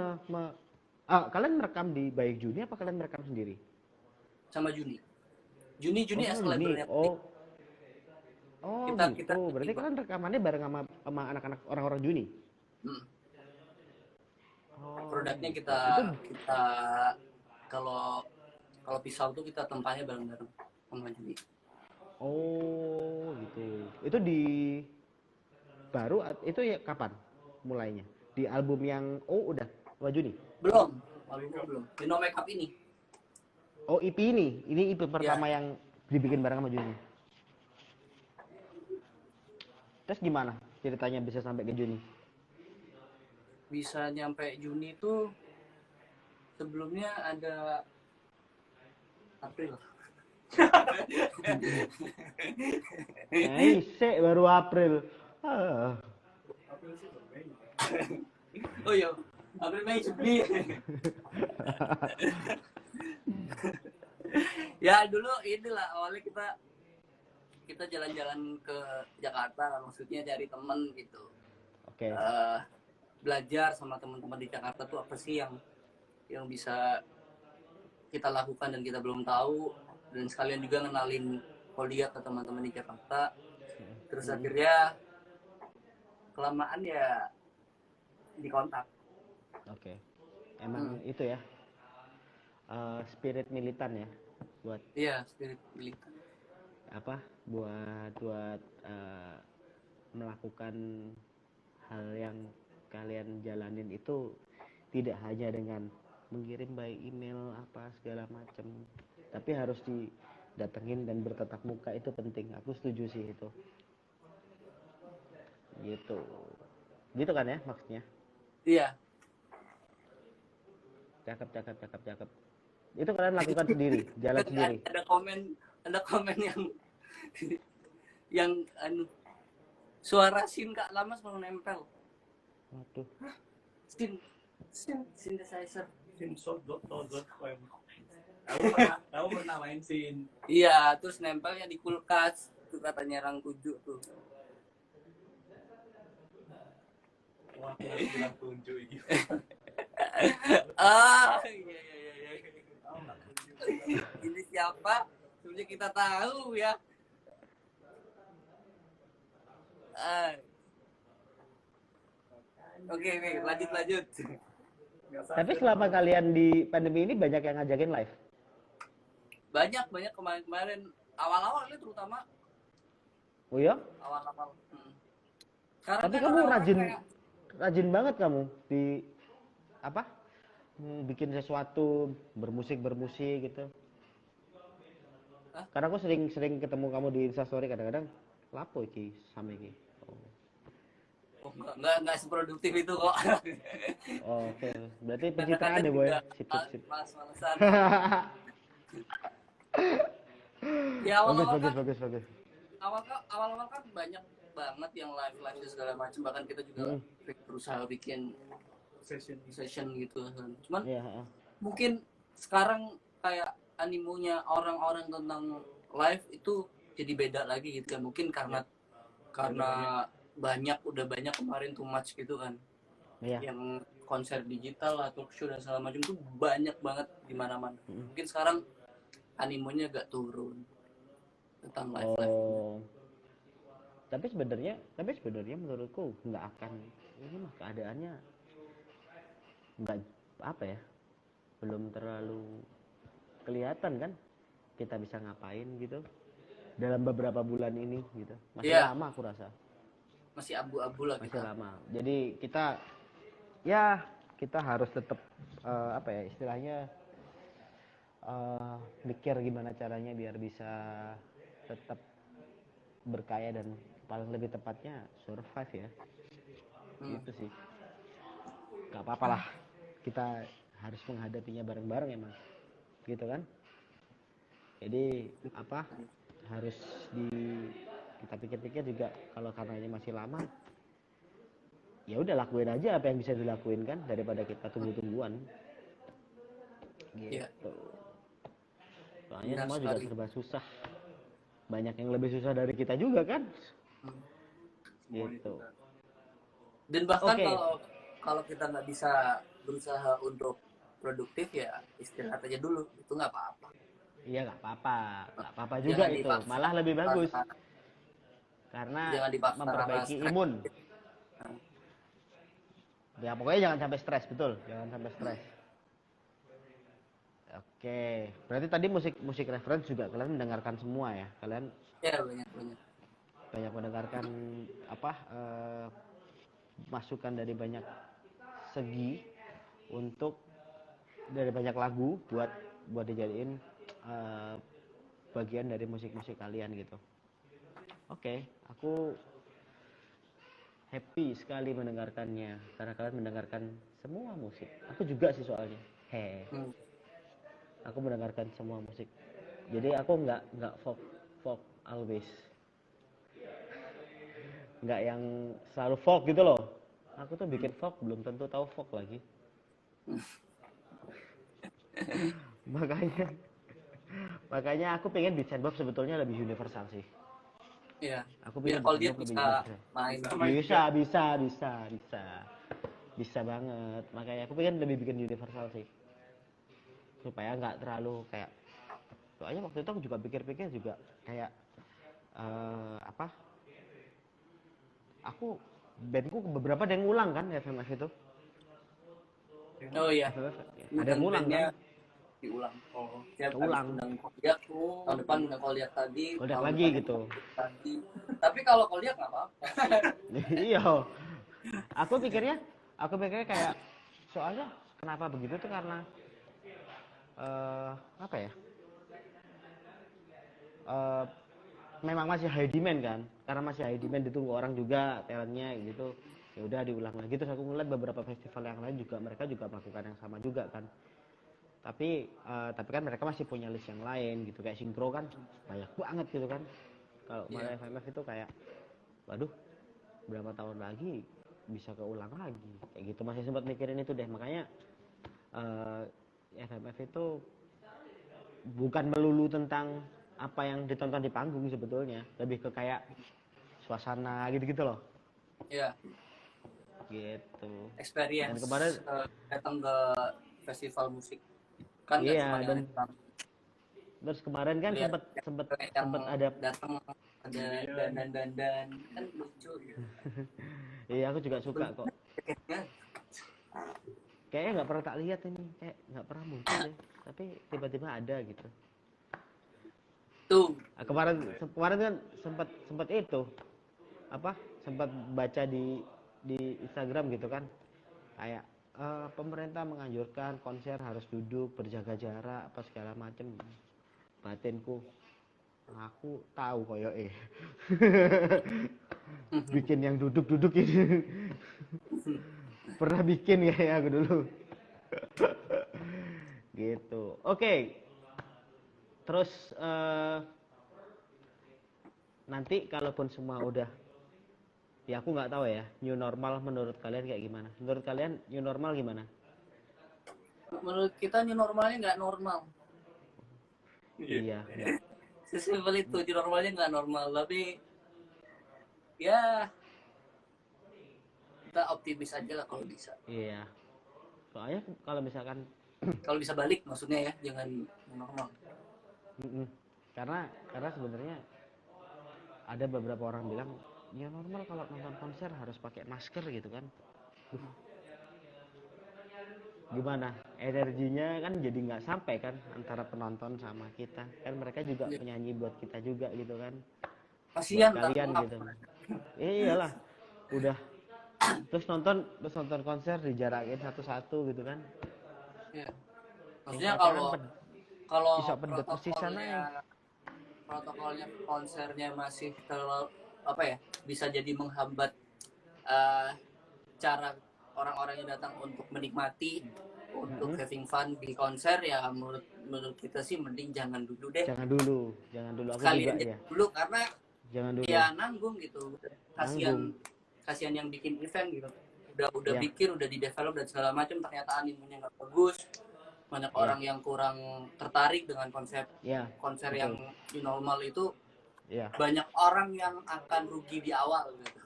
kalian merekam di Baik Juni apa kalian merekam sendiri? sama Juni. Juni Oh as sama Juni. labelnya. Oh Kita gitu. Berarti tiba. kalian rekamannya bareng sama anak-anak orang-orang Juni. Hmm. Oh, Produknya gitu. Itu kita kalau pisau tuh kita tempahnya bareng-bareng sama Juni. oh gitu. Itu baru itu ya kapan mulainya? Di album yang udah sama Juni. Belum, belum. Di No Makeup ini. Oh EP ini. Ini EP pertama Ya, yang dibikin bareng sama Juni. Terus gimana ceritanya bisa sampai ke Juni? bisa nyampe Juni tuh sebelumnya ada April. Baru April. Ah. Oh iya, April Mei Juni. Ya dulu inilah awalnya kita jalan-jalan ke Jakarta, maksudnya cari temen gitu. Oke. Belajar sama teman-teman di Jakarta tuh apa sih yang bisa kita lakukan dan kita belum tahu, dan sekalian juga ngenalin Koliat ke teman-teman di Jakarta. Terus akhirnya kelamaan ya dikontak. Oke. Emang itu ya spirit militan ya buat Iya, spirit militan. apa? Buat melakukan hal yang kalian jalanin itu tidak hanya dengan mengirim by email apa segala macam, tapi harus didatengin dan bertatap muka, itu penting. Aku setuju sih itu. Gitu kan ya maksudnya. Iya. Cakep. Itu kalian lakukan sendiri, jalan sendiri. Ada komen yang suara sin Kak Lama selalu nempel. Waduh. Synthesizer. Kamu pernah main sin? Iya, terus nempelnya di kulkas. Itu katanya Rang Tujuh tuh. Wah, aku harus bilang tunjuk ini. Iya. Ini siapa? Sebenarnya kita tahu ya. Oke, lanjut. Tapi selama kalian di pandemi ini banyak yang ngajakin live? Banyak kemarin awal-awal ini terutama. Oh ya? Awal-awal. Tapi kamu rajin banget kamu di apa? Bikin sesuatu, bermusik gitu. Hah? Karena aku sering ketemu kamu di Instastory, kadang-kadang lapo iki sama iki. Oh, enggak seproduktif itu kok. Oh, oke. Berarti pencitraan ya, Boy. Sip. Males-malesan. Ya Bagus. awal-awal kan banyak banget yang live segala macam, bahkan kita juga berusaha bikin session gitu. Cuman mungkin sekarang kayak animonya orang-orang tentang live itu jadi beda lagi gitu kan. Mungkin karena udah banyak kemarin too much gitu kan. Yang konser digital atau show dan segala macam tuh banyak banget di mana-mana. Mungkin sekarang animonya agak turun tentang live. Tapi sebenarnya menurutku nggak akan, ini mah keadaannya nggak apa ya, belum terlalu kelihatan kan kita bisa ngapain gitu dalam beberapa bulan ini gitu. Masih lama aku rasa. Masih abu-abu lah masih kita. Lama. Jadi kita harus tetap apa ya istilahnya mikir gimana caranya biar bisa tetap berkaya dan paling lebih tepatnya survive ya. Itu sih. Gak apa-apa lah. Kita harus menghadapinya bareng-bareng emang. Gitu kan? Jadi harus kita pikir-pikir juga kalau karena ini masih lama, ya udah lakuin aja apa yang bisa dilakuin kan, daripada kita tunggu-tungguan Iya. gitu. Soalnya Benar semua juga sekali. serba susah, banyak yang lebih susah dari kita juga kan gitu. Dan bahkan Oke. kalau kita nggak bisa berusaha untuk produktif ya istirahat aja dulu, itu nggak apa-apa. Iya nggak apa-apa juga Jangan itu, dipaksa. malah lebih bagus karena Jangan dipaksa memperbaiki karena imun. Nah, Ya pokoknya jangan sampai stres, betul, jangan sampai stres. Oke, berarti tadi musik reference juga kalian mendengarkan semua ya, kalian ya banyak. banyak mendengarkan apa masukan dari banyak segi untuk dari banyak lagu buat dijadiin bagian dari musik-musik kalian gitu. Oke, aku happy sekali mendengarkannya karena kalian mendengarkan semua musik. Aku juga sih soalnya. Aku mendengarkan semua musik. Jadi aku nggak folk always. Nggak yang selalu folk gitu loh. Aku tuh bikin folk belum tentu tahu folk lagi. makanya aku pengen Beats and Bob sebetulnya lebih universal sih. Iya. Aku Biar pengen kalau Beats dia and Bob lebih bisa universal. main. Bisa banget. Makanya aku pengen lebih bikin universal sih, supaya nggak terlalu kayak, soalnya waktu itu aku juga pikir-pikir juga kayak apa, aku bandku beberapa ada yang ngulang kan FMF itu. Oh iya. FMF ada Dan yang ngulang bandnya kan, diulang. Siap habis ulang undang Koliak, tahun depan undang Koliak tadi, udah tahun lagi depannya gitu. tadi. Tapi kalau Koliak nggak apa-apa. Iya, aku pikirnya kayak, soalnya kenapa begitu tuh karena apa ya, memang masih high demand kan, karena masih high demand ditunggu orang juga talentnya gitu. Ya udah diulang lagi. Terus aku ngeliat beberapa festival yang lain juga mereka juga melakukan yang sama juga kan, tapi kan mereka masih punya list yang lain gitu, kayak Sinkro kan banyak banget gitu kan. Kalau malah FMF itu kayak, waduh, berapa tahun lagi bisa keulang lagi kayak gitu, masih sempat mikirin itu deh. Makanya FMF itu bukan melulu tentang apa yang ditonton di panggung sebetulnya, lebih ke kayak suasana gitu-gitu loh. Iya. Gitu. Experience. Dan kemarin Datang ke festival musik kan nggak iya, cuma dan yang terus kemarin kan lihat sempet yang ada datang ada dandan kan lucu gitu. iya, aku juga suka kok. Tiketnya Kayaknya nggak pernah tak lihat ini, kayak nggak pernah muncul deh, tapi tiba-tiba ada gitu. tuh. Kemarin kan sempat itu apa, sempat baca di Instagram gitu kan, kayak pemerintah menganjurkan konser harus duduk berjaga jarak apa segala macem. Batinku, aku tahu koyo bikin yang duduk ini. Pernah bikin kayak aku dulu. Gitu. Oke. Terus nanti kalaupun semua udah, ya aku nggak tahu ya, new normal menurut kalian kayak gimana? Menurut kalian new normal gimana? Menurut kita new normalnya nggak normal. Iya. Sesimpel itu, new normalnya nggak normal, tapi ya kita optimis aja lah kalau bisa. Iya. Soalnya kalau misalkan Kalau bisa balik maksudnya ya, jangan new normal. Karena sebenarnya ada beberapa orang bilang ya normal kalau nonton konser harus pakai masker gitu kan. Gimana, energinya kan jadi nggak sampai kan antara penonton sama kita kan, mereka juga penyanyi buat kita juga gitu kan, Kasihan buat kalian gitu. Iyalah, udah terus nonton konser dijarakin satu-satu gitu kan. Ya. Maksudnya kalau bisa pendet persisan aja. Protokolnya konsernya masih terlalu apa ya, bisa jadi menghambat cara orang-orang yang datang untuk menikmati, untuk having fun di konser, ya menurut kita sih mending jangan dulu deh. Jangan dulu aku Sekali juga aja ya. dulu, karena Jangan dulu. ya nanggung gitu. Nanggung. Kasihan yang bikin event gitu. Udah Iya. pikir, udah di develop dan segala macam, ternyata animenya nggak bagus. Banyak Iya. orang yang kurang tertarik dengan konsep Iya. konser Betul. yang new normal itu. Iya. Banyak orang yang akan rugi di awal gitu.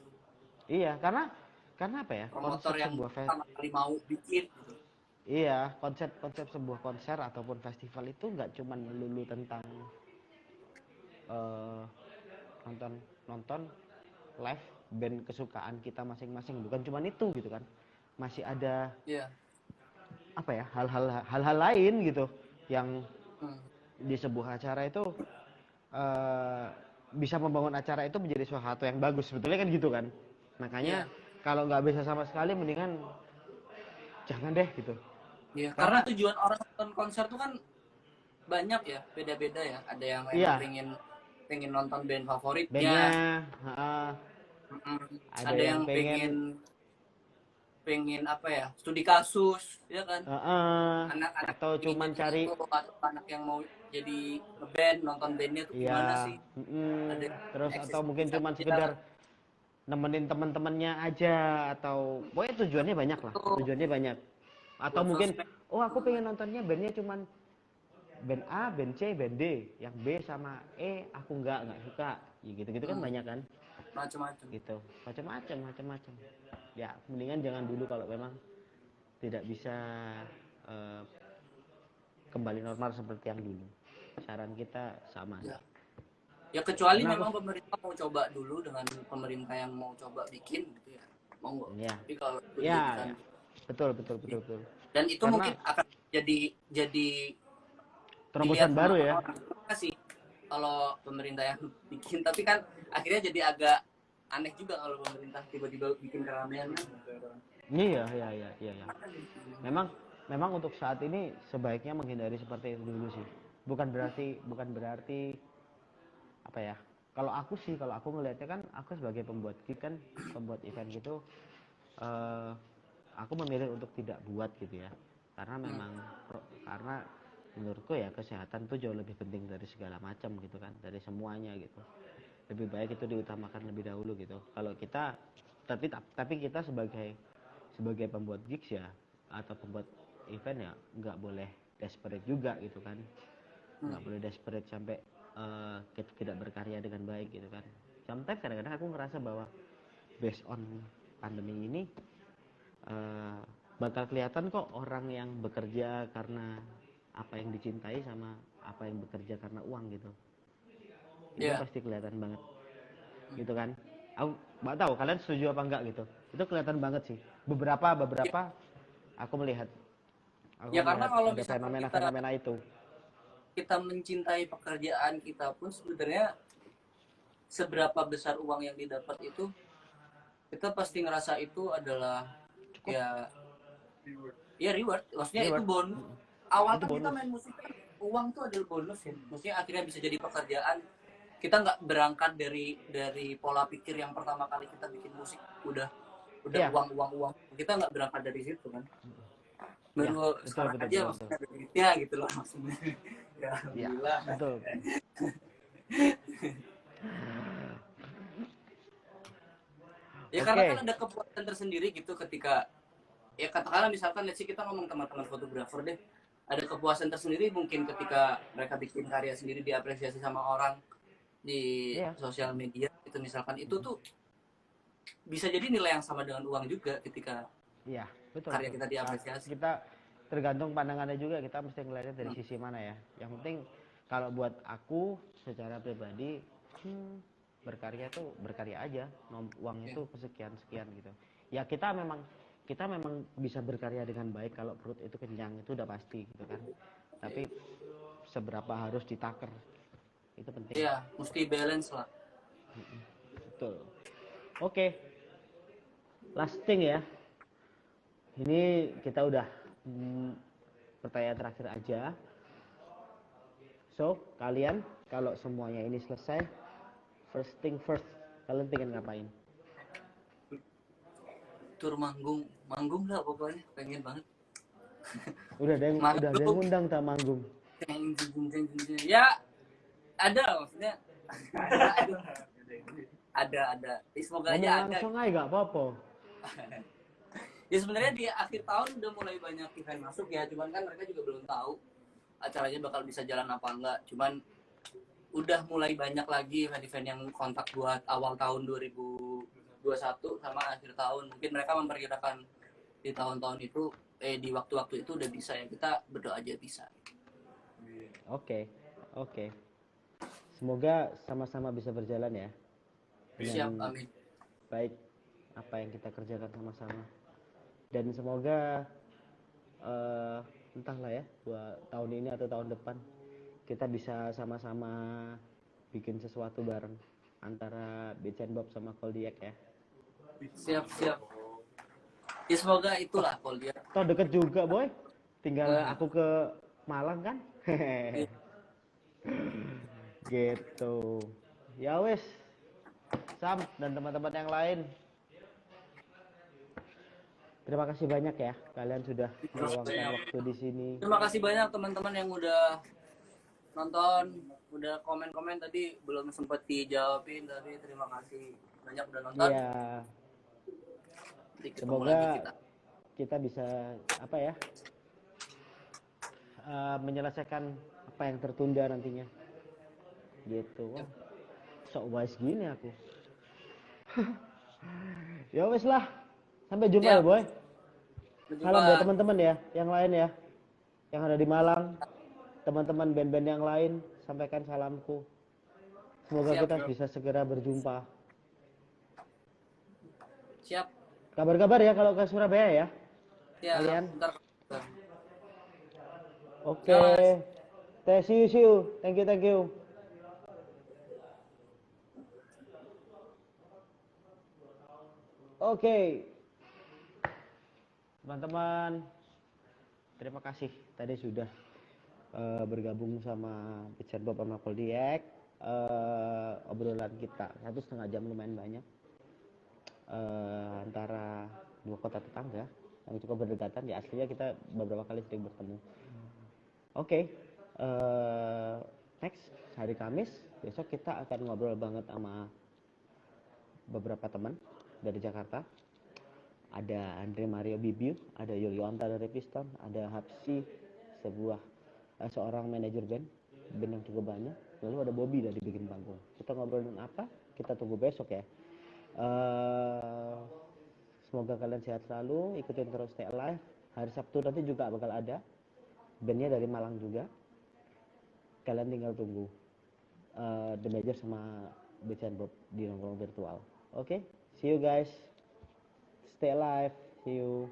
Iya, karena apa ya? Promotor Konsep yang sebuah pertama kali mau bikin gitu. Iya, konsep sebuah konser ataupun festival itu nggak cuma melulu tentang nonton live band kesukaan kita masing-masing, bukan cuma itu gitu kan. Masih ada Iya. apa ya, hal-hal lain gitu yang Hmm. di sebuah acara itu bisa membangun acara itu menjadi sesuatu yang bagus, sebetulnya kan gitu kan. Makanya kalau nggak bisa sama sekali mendingan jangan deh gitu. Iya, karena tujuan orang nonton konser tuh kan banyak ya, beda-beda ya. Ada yang Iya. pengen nonton band favoritnya. Bandnya, Ada yang pengen apa ya, studi kasus, ya kan? Anak-anak atau cuman cari atau anak yang mau jadi ngeband, nonton bandnya tuh gimana sih? Ada terus eksis atau mungkin cuman aja. sekedar nemenin teman-temannya aja, atau pokoknya tujuannya banyak lah, tujuannya banyak. Atau Buat mungkin sosmed. aku pengen nontonnya bandnya cuman band A, band C, band D, yang B sama E aku nggak suka, ya gitu-gitu kan banyak kan, Macam-macam. gitu, macam-macam. Ya mendingan jangan dulu kalau memang tidak bisa kembali normal seperti yang dulu. Saran kita sama. Ya kecuali Karena memang pemerintah mau coba dulu dengan pemerintah yang mau coba bikin gitu ya, monggo. Ya. Tapi kalau Ya. Betul. Dan itu Karena mungkin akan jadi terobosan baru ya. Sih kalau pemerintah yang bikin, tapi kan akhirnya jadi agak aneh juga kalau pemerintah tiba-tiba bikin keramaian. Iya. Memang untuk saat ini sebaiknya menghindari seperti itu dulu sih. Bukan berarti apa ya? Kalau aku ngelihatnya kan, aku sebagai pembuat gig kan, pembuat event gitu, aku memilih untuk tidak buat gitu ya. Karena memang karena menurutku ya kesehatan tuh jauh lebih penting dari segala macam gitu kan, dari semuanya gitu. Lebih baik itu diutamakan lebih dahulu gitu. Kalau kita tapi kita sebagai pembuat gigs ya, atau pembuat event ya, nggak boleh desperate juga gitu kan. Nggak boleh desperate sampai kita tidak berkarya dengan baik gitu kan. Sometimes kadang-kadang aku ngerasa bahwa based on pandemi ini bakal kelihatan kok orang yang bekerja karena apa yang dicintai sama apa yang bekerja karena uang gitu. Itu pasti kelihatan banget gitu kan. Aku nggak tahu kalian setuju apa enggak gitu. Itu kelihatan banget sih. Beberapa aku melihat. Karena kalau ada fenomena itu. Kita mencintai pekerjaan kita pun sebenarnya seberapa besar uang yang didapat itu, kita pasti ngerasa itu adalah reward. Maksudnya reward. Itu bonus. Awal kan kita main musik kan, uang tuh adalah bonus ya. Maksudnya akhirnya bisa jadi pekerjaan. Kita nggak berangkat dari pola pikir yang pertama kali kita bikin musik udah uang. Kita nggak berangkat dari situ kan. Baru sekarang aja maksudnya ada duitnya gitu loh maksudnya. Ya, betul. Karena kan ada kepuasan tersendiri gitu ketika ya katakanlah misalkan let's say kita ngomong teman-teman fotografer deh, ada kepuasan tersendiri mungkin ketika mereka bikin karya sendiri diapresiasi sama orang di sosial media itu misalkan, itu tuh bisa jadi nilai yang sama dengan uang juga ketika karya kita diapresiasi. Kita tergantung pandangannya juga, kita mesti ngeliatnya dari sisi mana ya. Yang penting kalau buat aku secara pribadi berkarya tuh berkarya aja, uang itu sekian gitu ya. Kita memang bisa berkarya dengan baik kalau perut itu kenyang, itu udah pasti gitu kan. Tapi seberapa harus ditaker itu penting. Iya, mesti balance lah. Betul. Oke. Last thing ya, ini kita udah pertanyaan terakhir aja. So kalian kalau semuanya ini selesai, first thing first, kalian pengen ngapain? Tur manggung lah pokoknya, pengen banget. Udah ada yang ngundang tak manggung? Ya ada maksudnya. Ada. Semoga Ngomong aja ada. langsung aja gak apa-apa. Ya sebenarnya di akhir tahun udah mulai banyak event masuk ya, cuman kan mereka juga belum tahu acaranya bakal bisa jalan apa enggak. Cuman udah mulai banyak lagi event-event yang kontak buat awal tahun 2021 sama akhir tahun. Mungkin mereka memperkirakan di tahun-tahun itu di waktu-waktu itu udah bisa ya. Kita berdoa aja bisa. Oke. Semoga sama-sama bisa berjalan ya. Siap, Dengan amin. baik apa yang kita kerjakan sama-sama. Dan semoga entahlah ya, buat tahun ini atau tahun depan kita bisa sama-sama bikin sesuatu bareng antara Beach and Bob sama Koldiak ya. Siap. Ya semoga itulah kalau dia. Toh deket juga boy, tinggal aku ke Malang kan. Gitu ya wes, Sam dan teman-teman yang lain, terima kasih banyak ya kalian sudah meluangkan waktu di sini. Terima kasih banyak teman-teman yang udah nonton, udah komen-komen tadi belum sempet dijawabin, tapi terima kasih banyak udah nonton. Iya, semoga kita bisa apa ya, menyelesaikan apa yang tertunda nantinya gitu. Sok wise gini aku. Ya wes lah, sampai jumpa ya boy. Salam buat teman-teman ya yang lain ya, yang ada di Malang, teman-teman band-band yang lain, sampaikan salamku. Semoga kita bisa segera berjumpa. Siap. Kabar-kabar ya kalau ke Surabaya ya. Kalian. Oke. See you. Thank you. Oke. Teman-teman, terima kasih tadi sudah bergabung sama Beach and Bob sama Koldiak. Obrolan kita 1,5 jam lumayan banyak, antara dua kota tetangga yang cukup berdekatan. Ya aslinya kita beberapa kali sering bertemu. Oke. Next hari Kamis besok kita akan ngobrol banget sama beberapa teman dari Jakarta. Ada Andre Mario Bibiu, ada Yulianta dari Piston, ada Hapsi, seorang manajer band yang cukup banyak. Lalu ada Bobby dari Bikin Panggung. Kita ngobrolin apa? Kita tunggu besok ya. Semoga kalian sehat selalu, ikutin terus Stay Alive. Hari Sabtu nanti juga bakal ada bandnya dari Malang juga. Kalian tinggal tunggu The Major sama Beach and Bob di nongkrong virtual. Oke, see you guys. Stay alive. See you.